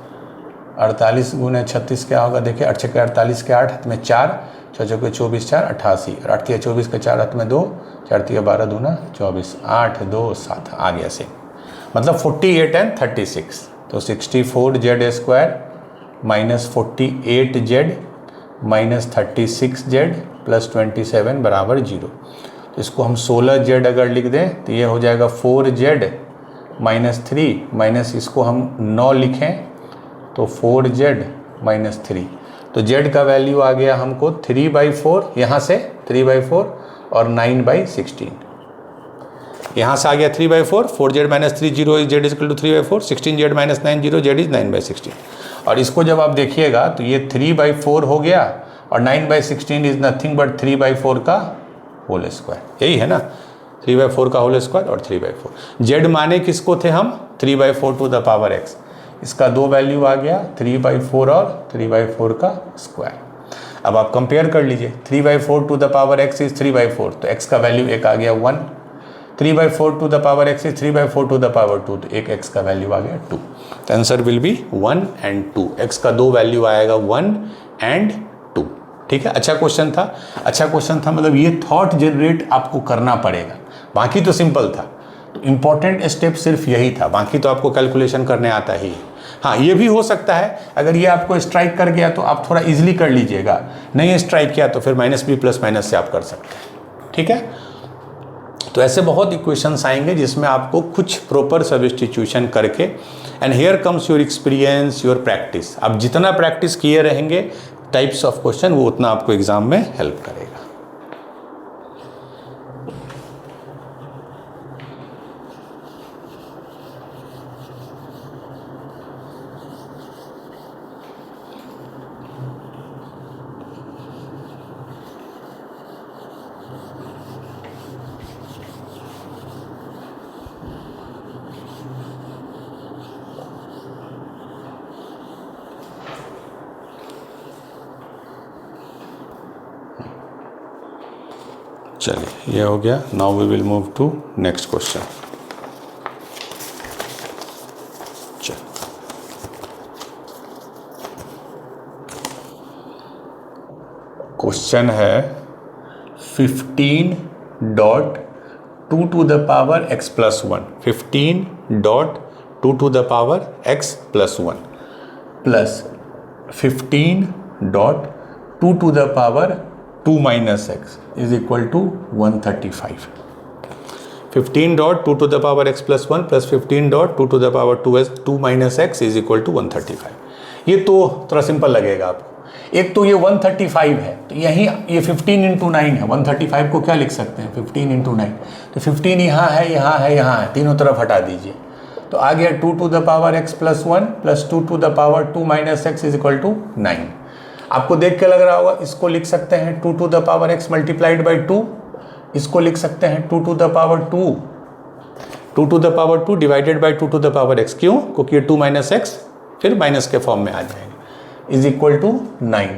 48 गुने 36 क्या होगा? देखिए 8 के 48 के 8 हाथ में 4, 6 के 24 4 88, और 8 24 के 4 हाथ में 2, 4 12 दूना 24, 8 2 7 आ गया से, मतलब 48 एंड 36। तो 64z² minus 48z minus 36z plus 27 बराबर 0। तो इसको हम 16z अगर लिख दें तो ये हो जाएगा 4z माइनस 3, माइनस इसको हम 9 लिखें तो 4z माइनस 3। तो z का वैल्यू आ गया हमको 3/4, यहाँ से 3/4 और 9/16। यहाँ से आ गया 3/4, 4z minus 3 0 z is equal to 3/4, 16z minus 9 0 z is 9/16। और इसको जब आप देखिएगा तो ये 3/4 हो गया और 9/16 इज नथिंग बट 3/4 का होल स्क्वायर, यही है ना, 3/4 का होल स्क्वायर और 3/4। z माने किसको थे हम? 3/4 टू द पावर x। इसका दो वैल्यू आ गया 3/4 और 3/4 का स्क्वायर। अब आप कंपेयर कर लीजिए, 3/4 to the power x is 3/4, तो x का वैल्यू एक आ गया 1, 3/4 to the power x is 3/4 to the power 2, तो एक x का वैल्यू आ गया 2। तो answer will be 1 and 2, x का दो वैल्यू आएगा 1 एंड 2, ठीक है। अच्छा क्वेश्चन था, अच्छा क्वेश्चन था, मतलब ये थॉट जनरेट आपको करना पड़ेगा, बाकी तो सिंपल था। तो इम्पॉर्टेंट स्टेप सिर्फ यही था, बाकी तो आपको कैलकुलेशन करने आता ही है। हाँ, ये भी हो सकता है अगर ये आपको स्ट्राइक कर गया तो आप थोड़ा इजीली कर लीजिएगा, नहीं स्ट्राइक किया तो फिर -b प्लस माइनस से आप कर सकते हैं, ठीक है। तो ऐसे बहुत इक्वेशंस आएंगे जिसमें आपको कुछ प्रॉपर सब्स्टिट्यूशन करके, and here comes your experience, your practice. आप जितना प्रैक्टिस किए रहेंगे टाइप्स ऑफ क्वेश्चन, वो उतना आपको एग्जाम में हेल्प करेगा। चलिए ये हो गया. Now we will move to next question. Question है 15.2 to the power x plus 1. 15.2 to the power x plus 1 plus 15.2 to the power 2 minus x is equal to 135. 15.2 to the power x plus 1 plus 15.2 to the power 2 minus x is equal to 135. ये तो थोड़ा सिंपल लगेगा आपको. एक तो ये 135 है, तो यहीं ये 15 इंटू 9 है. 135 को क्या लिख सकते हैं? 15 इंटू 9. तो 15 यहाँ है, यहाँ है, यहाँ है, तीनों तरफ हटा दीजिए. तो आ गया 2 to the power x plus 1 plus 2 to the power 2 minus x is equal to 9. आपको देख के लग रहा होगा, इसको लिख सकते हैं 2 to the power x multiplied by 2. इसको लिख सकते हैं 2 to the power 2. 2 to the power 2 divided by 2 to the power x. क्यों? क्योंकि ये 2 minus x फिर माइनस के फॉर्म में आ जाएंगे. Is equal to 9.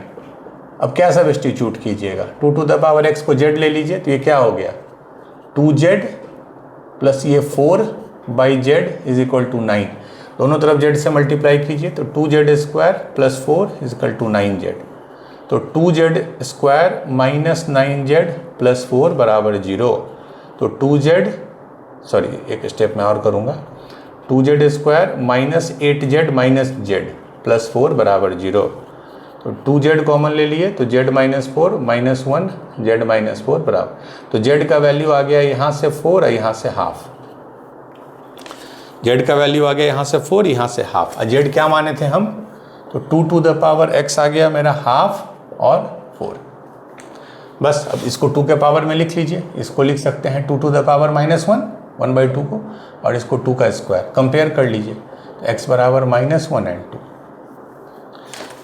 अब क्या सब्स्टिट्यूट कीजिएगा? 2 to the power x को z ले लीजिए, तो ये क्या हो गया? 2z प्लस ये 4 by z is equal to 9. दोनों तरफ z से मल्टीप्लाई कीजिए, तो 2z square plus 4 is equal to 9z. तो 2z square minus 9z plus 4 बराबर 0. तो 2z, सॉरी एक स्टेप में और करूँगा, 2z square minus 8z minus z plus 4 बराबर 0. तो 2z कॉमन ले लिए, तो z minus 4 minus 1 z minus 4 बराबर, तो z का वैल्यू आ गया यहाँ से 4 और यहाँ से हाफ. z का वैल्यू आ गया यहाँ से 4, यहाँ से हाफ. और z क्या माने थे हम? तो 2 to the power x आ गया मेरा हाफ और 4. बस अब इसको 2 के पावर में लिख लीजिए. इसको लिख सकते हैं 2 to the power माइनस 1/2 को, और इसको 2 का स्क्वायर कंपेयर कर लीजिए. तो x बराबर माइनस 1 और 2.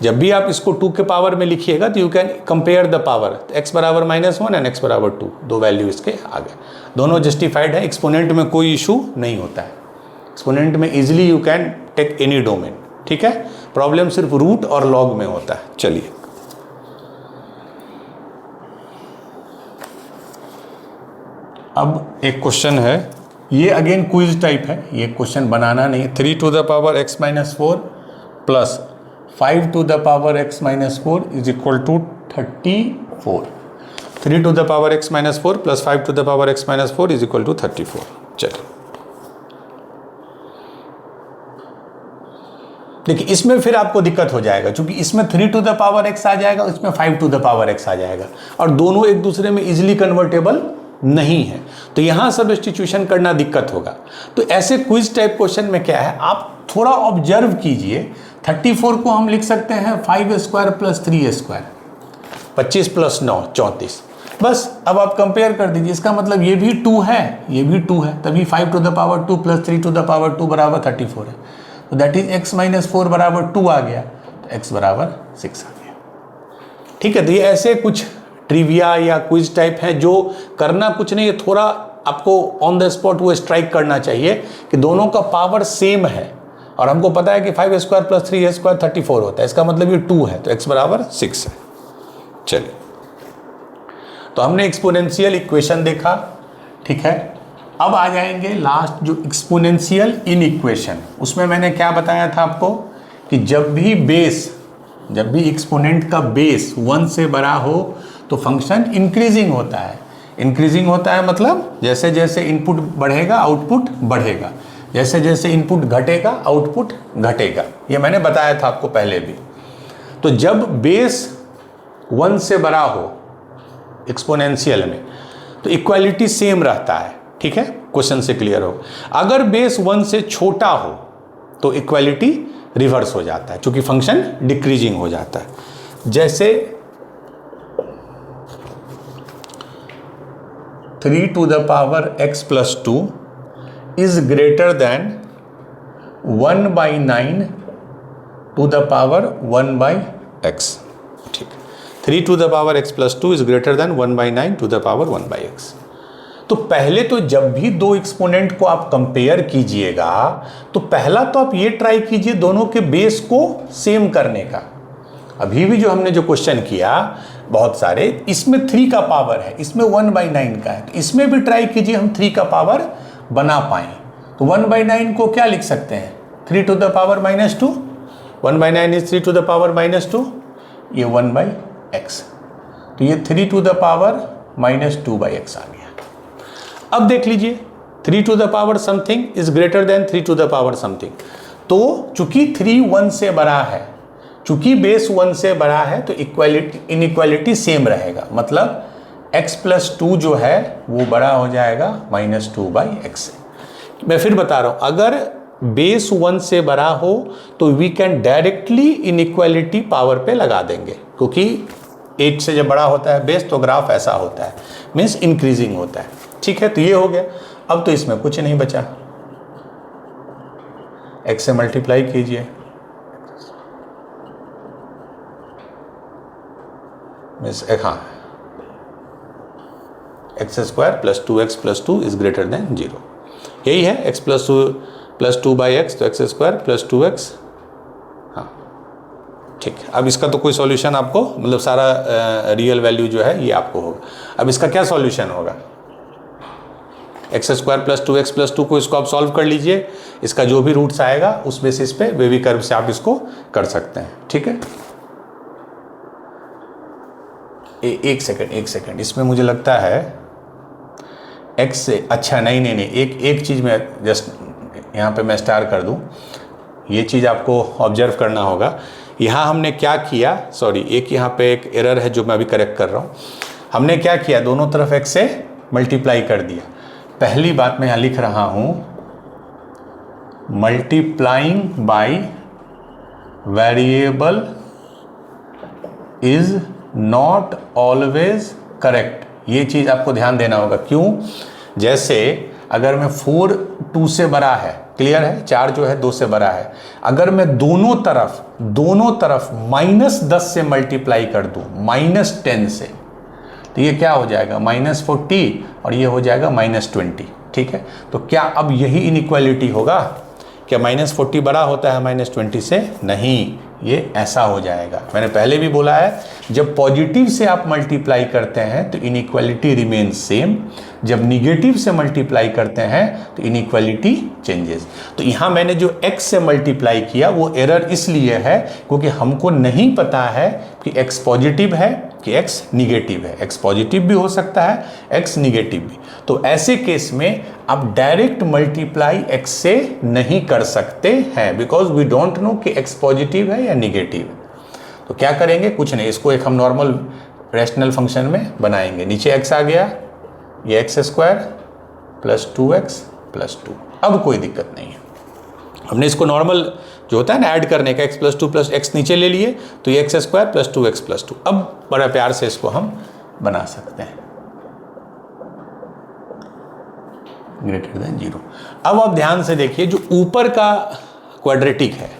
जब भी आप इसको 2 के पावर में लिखिएगा तो you can compare the power. तो x बराबर माइनस 1 एंड x बराबर 2, दो वैल्यू इसके आ गए. दोनों जस्टिफाइड है. एक्सपोनेंट में कोई इशू नहीं होता है. एक्सपोनेंट में easily you can take any domain. ठीक है, प्रॉब्लम सिर्फ रूट और लॉग में होता है. चलिए अब एक क्वेश्चन है, ये अगेन क्विज टाइप है. ये क्वेश्चन बनाना नहीं है. 3 to the power x minus 4 plus 5 to the power x minus 4 is equal to 34. 3 to the power x minus 4 plus 5 to the power x minus 4 is equal to 34. चलिए देखिए, इसमें फिर आपको दिक्कत हो जाएगा, क्योंकि इसमें 3 to the power x आ जाएगा, इसमें 5 to the power x आ जाएगा, और दोनों एक दूसरे में इजीली कन्वर्टेबल नहीं है. तो यहाँ सब्स्टिट्यूशन करना दिक्कत होगा. तो ऐसे क्विज टाइप क्वेश्चन में क्या है, आप थोड़ा ऑब्जर्व कीजिए. 34 को हम लिख सकते हैं 5 स्क्वायर प्लस 3 स्क्वायर, 25 प्लस 9 34. बस अब आप कंपेयर कर दीजिए. इसका मतलब ये भी 2 है, ये भी 2 है, तभी 5 to the power 2 plus 3 to the power 2 बराबर 34 है. तो दैट इज x माइनस 4 बराबर 2 आ गया, तो x बराबर 6 आ गया. ठीक है, तो ये ऐसे कुछ ट्रिविया या क्विज टाइप है जो करना कुछ नहीं है, थोड़ा आपको ऑन द स्पॉट वो स्ट्राइक करना चाहिए कि दोनों का पावर सेम है, और हमको पता है कि 5 स्क्वायर प्लस 3 स्क्वायर 34 होता है. इसका मतलब ये 2 है, तो x बराबर 6 है. चलिए, तो हमने एक्सपोनेंशियल इक्वेशन देखा. ठीक है, अब आ जाएंगे लास्ट जो एक्सपोनेंशियल इन इक्वेशन. उसमें मैंने क्या बताया था आपको कि जब भी एक्सपोनेंट का बेस 1 से बड़ा हो तो फंक्शन इंक्रीजिंग होता है. इंक्रीजिंग होता है मतलब जैसे जैसे इनपुट बढ़ेगा आउटपुट बढ़ेगा, जैसे जैसे इनपुट घटेगा आउटपुट घटेगा. ये मैंने बताया था आपको पहले भी. तो जब बेस 1 से बड़ा हो एक्सपोनेंशियल में तो इक्वालिटी सेम रहता है. ठीक है, क्वेश्चन से क्लियर हो. अगर बेस 1 से छोटा हो तो इक्वालिटी रिवर्स हो जाता है, क्योंकि फंक्शन डिक्रीजिंग हो जाता है. जैसे 3 to the power x plus 2 is greater than 1/9 to the power 1/x. ठीक, 3 to the power x plus 2 is greater than 1/9 to the power 1/x. तो पहले तो जब भी दो एक्सपोनेंट को आप कंपेयर कीजिएगा तो पहला तो आप ये ट्राई कीजिए दोनों के बेस को सेम करने का. अभी भी जो हमने जो क्वेश्चन किया बहुत सारे, इसमें 3 का पावर है, इसमें 1/9 का है, तो इसमें भी ट्राई कीजिए हम 3 का पावर बना पाएँ। तो 1/9 को क्या लिख सकते हैं, 3 to the power -2, 1/9 is 3 to the power -2, ये 1/x, तो ये 3 to the power -2/x आ गया। अब देख लीजिए 3 to the power something is greater then 3 to the power something, तो चूंकि 3 1 से बड़ा है, चूंकि बेस 1 से बड़ा है, तो इनइक्वालिटी सेम रहेगा, मतलब x + 2 जो है वो बड़ा हो जाएगा -2/x से। मैं फिर बता रहा हूं, अगर बेस 1 से बड़ा हो तो we can directly inequality power पे लगा देंगे, क्योंकि 8 से जब बड़ा होता है बेस तो ग्राफ ऐसा होता है, मीन्स इंक्रीजिंग होता है। ठीक है, तो ये हो गया। अब तो इसमें कुछ नहीं बचा, x से मल्टीप्लाई कीजिए, मीन्स हाँ x² + 2x + 2 is greater then 0, यही है x + 2 + 2/x, तो x² + 2x। हाँ ठीक है, अब इसका तो कोई सॉल्यूशन आपको, मतलब सारा रियल वैल्यू जो है ये आपको होगा। अब इसका क्या सॉल्यूशन होगा, x² + 2x + 2 को इसको आप सॉल्व कर लीजिए, इसका जो भी रूट्स आएगा उस बेसिस पे वेवी कर्व से आप इसको कर सकते हैं। ठीक है, एक सेकंड, इसमें मुझे लगता है x से, अच्छा नहीं, एक चीज़ मैं जस्ट यहाँ पे मैं स्टार कर दूँ, ये चीज़ आपको ऑब्जर्व करना होगा। यहाँ हमने क्या किया, सॉरी एक यहाँ पे एक एरर है जो मैं अभी करेक्ट कर रहा हूँ। हमने क्या किया, दोनों तरफ x से मल्टीप्लाई कर दिया। पहली बात मैं यहाँ लिख रहा हूँ, multiplying by variable is not always correct, ये चीज़ आपको ध्यान देना होगा। क्यों, जैसे अगर मैं 4 2 से बड़ा है, क्लियर है, 4 जो है 2 से बड़ा है, अगर मैं दोनों तरफ -10 से मल्टीप्लाई कर दूं, -10 से, तो ये क्या हो जाएगा -40 और ये हो जाएगा -20। ठीक है, तो क्या अब यही इनइक्वालिटी होगा, क्या -40 बड़ा होता है -20 से, नहीं, ये ऐसा हो जाएगा। मैंने पहले भी बोला है, जब पॉजिटिव से आप मल्टीप्लाई करते हैं तो इनइक्वालिटी रिमेन सेम, जब निगेटिव से मल्टीप्लाई करते हैं तो इनइक्वालिटी चेंजेस। तो यहाँ मैंने जो x से मल्टीप्लाई किया वो एरर इसलिए है क्योंकि हमको नहीं पता है कि x पॉजिटिव है कि x निगेटिव है। x पॉजिटिव भी हो सकता है, x निगेटिव भी। तो ऐसे केस में आप डायरेक्ट मल्टीप्लाई x से नहीं कर सकते हैं, बिकॉज वी डोंट नो कि x पॉजिटिव है या निगेटिव है। तो क्या करेंगे, कुछ नहीं, इसको एक हम नॉर्मल रैशनल फंक्शन में बनाएंगे। नीचे x आ गया, ये x² + 2x + 2। अब कोई दिक्कत नहीं है, हमने इसको नॉर्मल जो होता है ना ऐड करने का, x + 2 + x नीचे ले लिए, तो ये x² + 2x + 2। अब बड़ा प्यार से इसको हम बना सकते हैं > 0। अब आप ध्यान से देखिए, जो ऊपर का क्वाड्रेटिक है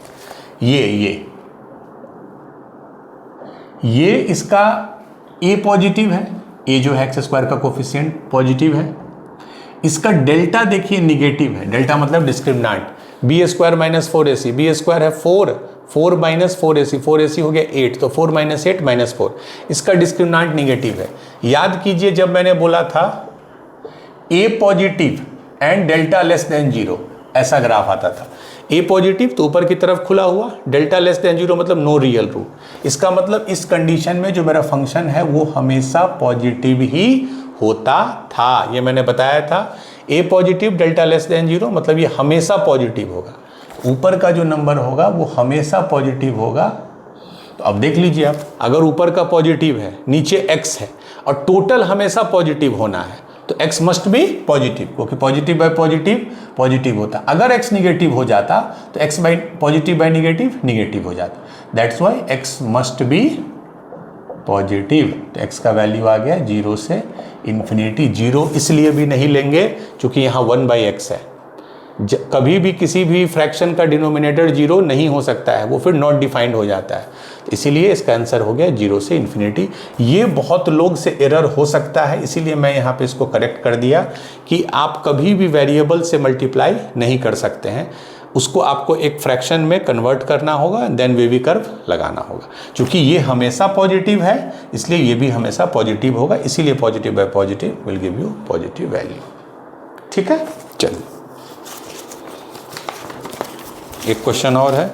ये इसका a पॉजिटिव है, a जो है x² का कोफिशिएंट पॉजिटिव है। इसका डेल्टा देखिए निगेटिव है, डेल्टा मतलब डिस्क्रिमिनेंट, b² - 4ac, b² है 4 - 4ac हो गया 8, तो 4 - 8 - 4, इसका डिस्क्रिमिनेंट निगेटिव है। याद कीजिए जब मैंने बोला था a पॉजिटिव एंड डेल्टा < 0, ऐसा ग्राफ आता था। a पॉजिटिव तो ऊपर की तरफ खुला हुआ, डेल्टा < 0 मतलब नो रियल रूट। इसका मतलब इस कंडीशन में जो मेरा फंक्शन है वो हमेशा पॉजिटिव ही होता था, ये मैंने बताया था। a पॉजिटिव डेल्टा < 0 मतलब ये हमेशा पॉजिटिव होगा, ऊपर का जो नंबर होगा वो हमेशा पॉजिटिव होगा। तो अब देख लीजिए आप, अगर ऊपर का पॉजिटिव है, नीचे x है और टोटल हमेशा पॉजिटिव होना है, तो x मस्ट बी पॉजिटिव, क्योंकि पॉजिटिव बाय पॉजिटिव पॉजिटिव होता। अगर x निगेटिव हो जाता तो x bye positive bye negative negative हो जाता। That's why x must be positive. तो x का वैल्यू आ गया 0 से इन्फिनिटी। 0 इसलिए भी नहीं लेंगे क्योंकि यहाँ 1/x है। कभी भी किसी भी फ्रैक्शन का डिनोमिनेटर 0 नहीं हो सकता है, वो फिर नॉट डिफाइंड हो जाता है। इसीलिए इसका आंसर हो गया 0 से इन्फिनिटी। ये बहुत लोग से एरर हो सकता है, इसीलिए मैं यहाँ पे इसको करेक्ट कर दिया कि आप कभी भी वेरिएबल से मल्टीप्लाई नहीं कर सकते हैं। उसको आपको एक फ्रैक्शन में कन्वर्ट करना होगा, देन वेवी कर्व लगाना होगा। क्योंकि ये हमेशा पॉजिटिव है इसलिए ये भी हमेशा पॉजिटिव होगा, इसीलिए positive bye positive will give you positive value. ठीक है, चलिए एक क्वेश्चन और है।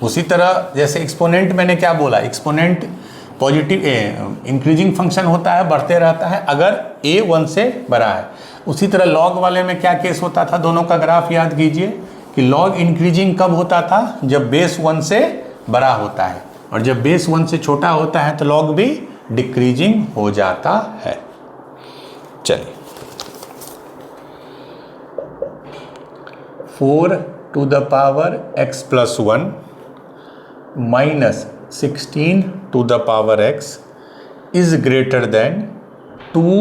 उसी तरह जैसे एक्सपोनेंट मैंने क्या बोला, एक्सपोनेंट पॉजिटिव इंक्रीजिंग फंक्शन होता है, बढ़ते रहता है अगर a 1 से बड़ा है। उसी तरह लॉग वाले में क्या केस होता था, दोनों का ग्राफ याद कीजिए कि लॉग इंक्रीजिंग कब होता था, जब बेस 1 से बड़ा होता है, और जब बेस 1 से छोटा होता है तो लॉग भी डिक्रीजिंग हो जाता है। चलिए 4 to the power x plus 1 minus 16 to the power x is greater than 2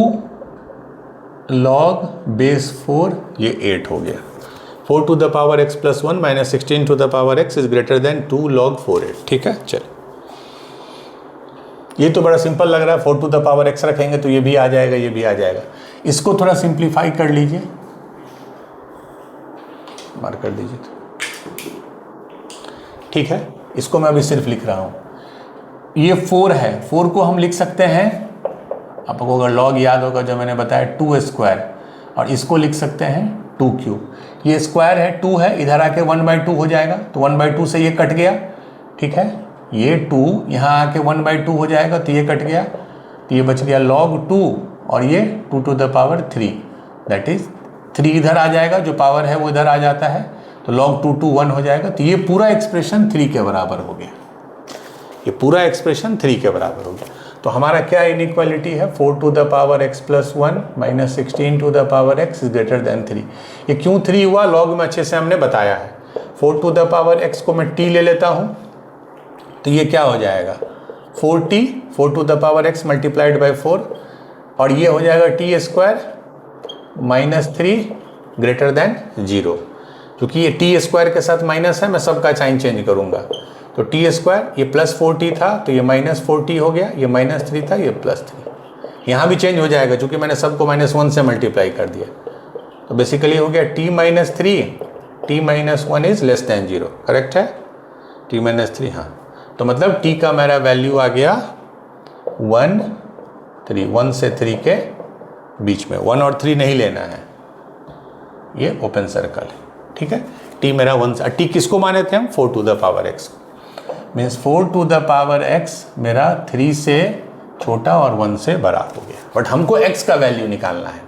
log base 4, ये 8 हो गया। 4 to the power x plus 1 minus 16 to the power x is greater than 2 log 4/8। ठीक है, चलिए ये तो बड़ा सिंपल लग रहा है, 4 to the power x रखेंगे तो ये भी आ जाएगा, ये भी आ जाएगा। इसको थोड़ा सिंप्लीफाई कर लीजिए, मार्क कर दीजिए। ठीक है, इसको मैं अभी सिर्फ लिख रहा हूँ। ये 4 है, 4 को हम लिख सकते हैं, आपको अगर लॉग याद होगा जो मैंने बताया 2 स्क्वायर, और इसको लिख सकते हैं 2 क्यूब। ये स्क्वायर है, 2 है, इधर आके 1/2 हो जाएगा, तो 1/2 से ये कट गया। ठीक है, ये 2 यहाँ आके 1/2 हो जाएगा तो ये कट गया, तो ये बच गया log 2, और ये 2 to the power 3, that is 3 इधर आ जाएगा, जो पावर है वो इधर आ जाता है, तो log 2 to 1 हो जाएगा। तो ये पूरा एक्सप्रेशन 3 के बराबर हो गया, ये पूरा एक्सप्रेशन 3 के बराबर हो गया। तो हमारा क्या इनइक्वालिटी है, 4 to the power x plus 1 minus 16 to the power x is greater than 3। ये क्यों 3 हुआ, लॉग में अच्छे से हमने बताया है। 4 to the power x को मैं t ले लेता हूँ, तो ये क्या हो जाएगा 4t, 4 to the power x multiplied by 4, और ये हो जाएगा t square minus 3 greater than 0। क्योंकि ये टी स्क्वायर के साथ माइनस है, मैं सबका साइन चेंज करूंगा, तो टी स्क्वायर ये प्लस 4t था तो ये माइनस 4t हो गया, ये माइनस 3 था ये प्लस 3, यहाँ भी चेंज हो जाएगा क्योंकि मैंने सबको -1 से मल्टीप्लाई कर दिया। तो बेसिकली हो गया t minus 3, t minus 1 is less then 0, correct है, t माइनस 3। हाँ, तो मतलब t का मेरा वैल्यू आ गया 1 3, 1 से 3 के बीच में, 1 और 3 नहीं लेना है, ये ओपन सर्कल है। ठीक है, t मेरा 1 से, t किसको माने थे हम, 4 to the power x, means 4 to the power x मेरा 3 से छोटा और 1 से बड़ा हो गया, बट हमको x का वैल्यू निकालना है।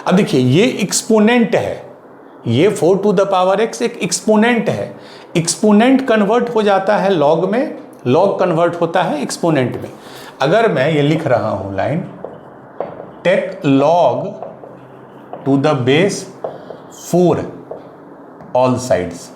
अब देखिए ये एक्सपोनेंट है, ये 4 to the power x एक एक्सपोनेंट है, एक्सपोनेंट कन्वर्ट हो जाता है लॉग में, लॉग कन्वर्ट होता है एक्सपोनेंट में। अगर मैं ये लिख रहा हूं line, take log to the base 4 all sides,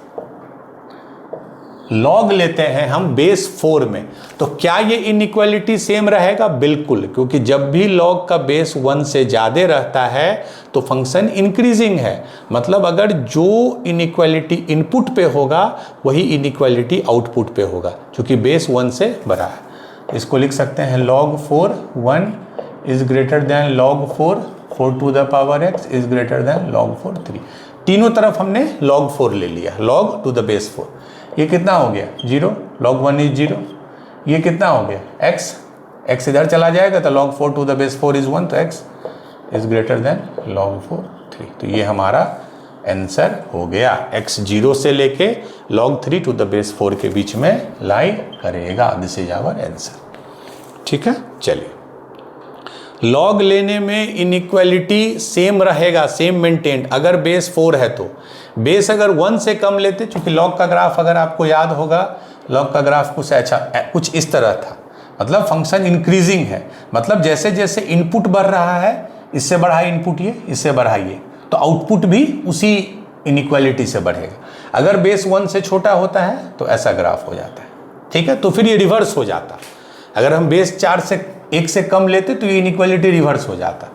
log लेते हैं हम बेस 4 में, तो क्या ये इनइक्वालिटी सेम रहेगा, बिल्कुल, क्योंकि जब भी लॉग का बेस 1 से ज़्यादा रहता है तो फंक्शन इंक्रीजिंग है। मतलब अगर जो इनइक्वालिटी इनपुट पे होगा वही इनइक्वालिटी आउटपुट पे होगा, क्योंकि बेस 1 से बड़ा है। इसको लिख सकते हैं log 4 1 is greater than log 4, 4 to the power x is greater than log 4 3। तीनों तरफ हमने log 4 ले लिया, log टू द बेस 4। ये कितना हो गया 0, log 1 इज 0। ये कितना हो गया x इधर चला जाएगा तो log 4 to the base 4 is 1, तो x is greater than log 4 3। तो ये हमारा आंसर हो गया, x 0 से लेके log 3 टू द बेस 4 के बीच में लाई करेगा, दिस इज आवर आंसर। ठीक है, चलिए लॉग लेने में इनइक्वालिटी सेम रहेगा, सेम मेंटेन। अगर बेस 4 है तो बेस अगर 1 से कम लेते, क्योंकि लॉग का ग्राफ अगर आपको याद होगा, लॉग का ग्राफ कुछ इस तरह था, मतलब फंक्शन इंक्रीजिंग है, मतलब जैसे जैसे इनपुट बढ़ रहा है, इससे बढ़ाइए इनपुट, ये इससे बढ़ाइए तो आउटपुट भी उसी इनइक्वालिटी से बढ़ेगा। अगर बेस 1 से छोटा होता है तो ऐसा ग्राफ हो जाता है। ठीक है, तो फिर ये रिवर्स हो जाता। अगर हम बेस 1 से कम लेते तो ये इनइक्वालिटी रिवर्स हो जाता,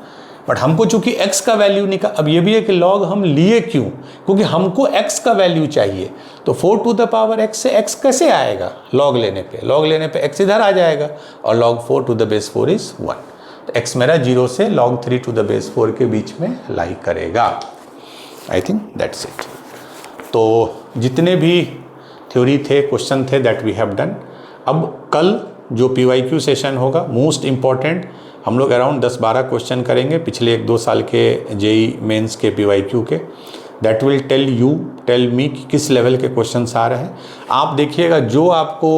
बट हमको चूंकि x का वैल्यू निकाल, अब ये भी है कि log हम लिए क्यों, क्योंकि हमको x का वैल्यू चाहिए। तो 4 टू द पावर x से x कैसे आएगा, log लेने पे x इधर आ जाएगा, और log 4 to the base 4 is 1। तो x मेरा 0 से log 3 टू द बेस 4 के बीच में लाई करेगा। I think that's it. तो जितने भी थ्योरी थे, क्वेश्चन थे, दैट वी हैव डन। अब कल जो PYQ सेशन होगा, मोस्ट इम्पॉर्टेंट, हम लोग अराउंड 10-12 क्वेश्चन करेंगे पिछले 1-2 साल के JEE मेंस के PYQ के। दैट विल टेल मी कि किस लेवल के क्वेश्चंस आ रहे हैं। आप देखिएगा जो आपको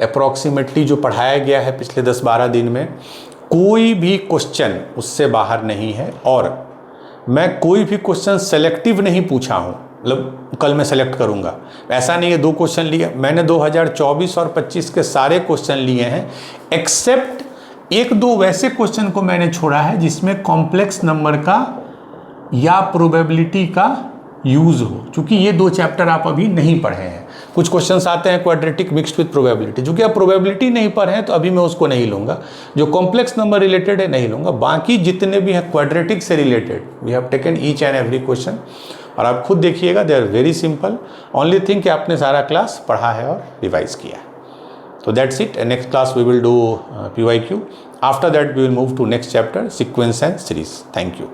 अप्रॉक्सीमेटली जो पढ़ाया गया है पिछले 10-12 दिन में, कोई भी क्वेश्चन उससे बाहर नहीं है, और मैं कोई भी क्वेश्चन सेलेक्टिव नहीं पूछा हूँ, मतलब कल मैं सेलेक्ट करूँगा, ऐसा नहीं है। 2 क्वेश्चन लिए मैंने, 2024 और 25 के सारे क्वेश्चन लिए हैं, एक्सेप्ट 1-2 वैसे क्वेश्चन को मैंने छोड़ा है जिसमें कॉम्प्लेक्स नंबर का या प्रोबेबिलिटी का यूज हो, क्योंकि ये 2 चैप्टर आप अभी नहीं पढ़े हैं। कुछ क्वेश्चंस आते हैं क्वाड्रेटिक मिक्स्ड विद प्रोबेबिलिटी, चूंकि आप प्रोबेबिलिटी नहीं पढ़े हैं तो अभी मैं उसको नहीं लूँगा। जो कॉम्प्लेक्स नंबर रिलेटेड है नहीं लूँगा, बाकी जितने भी हैं क्वाड्रेटिक से related we have taken each and every question, और आप खुद देखिएगा, they are very simple. Only thing कि आपने सारा क्लास पढ़ा है और रिवाइज किया है। तो that's it. Next class we will do PYQ. After that we will move to next chapter, sequence and series. Thank you.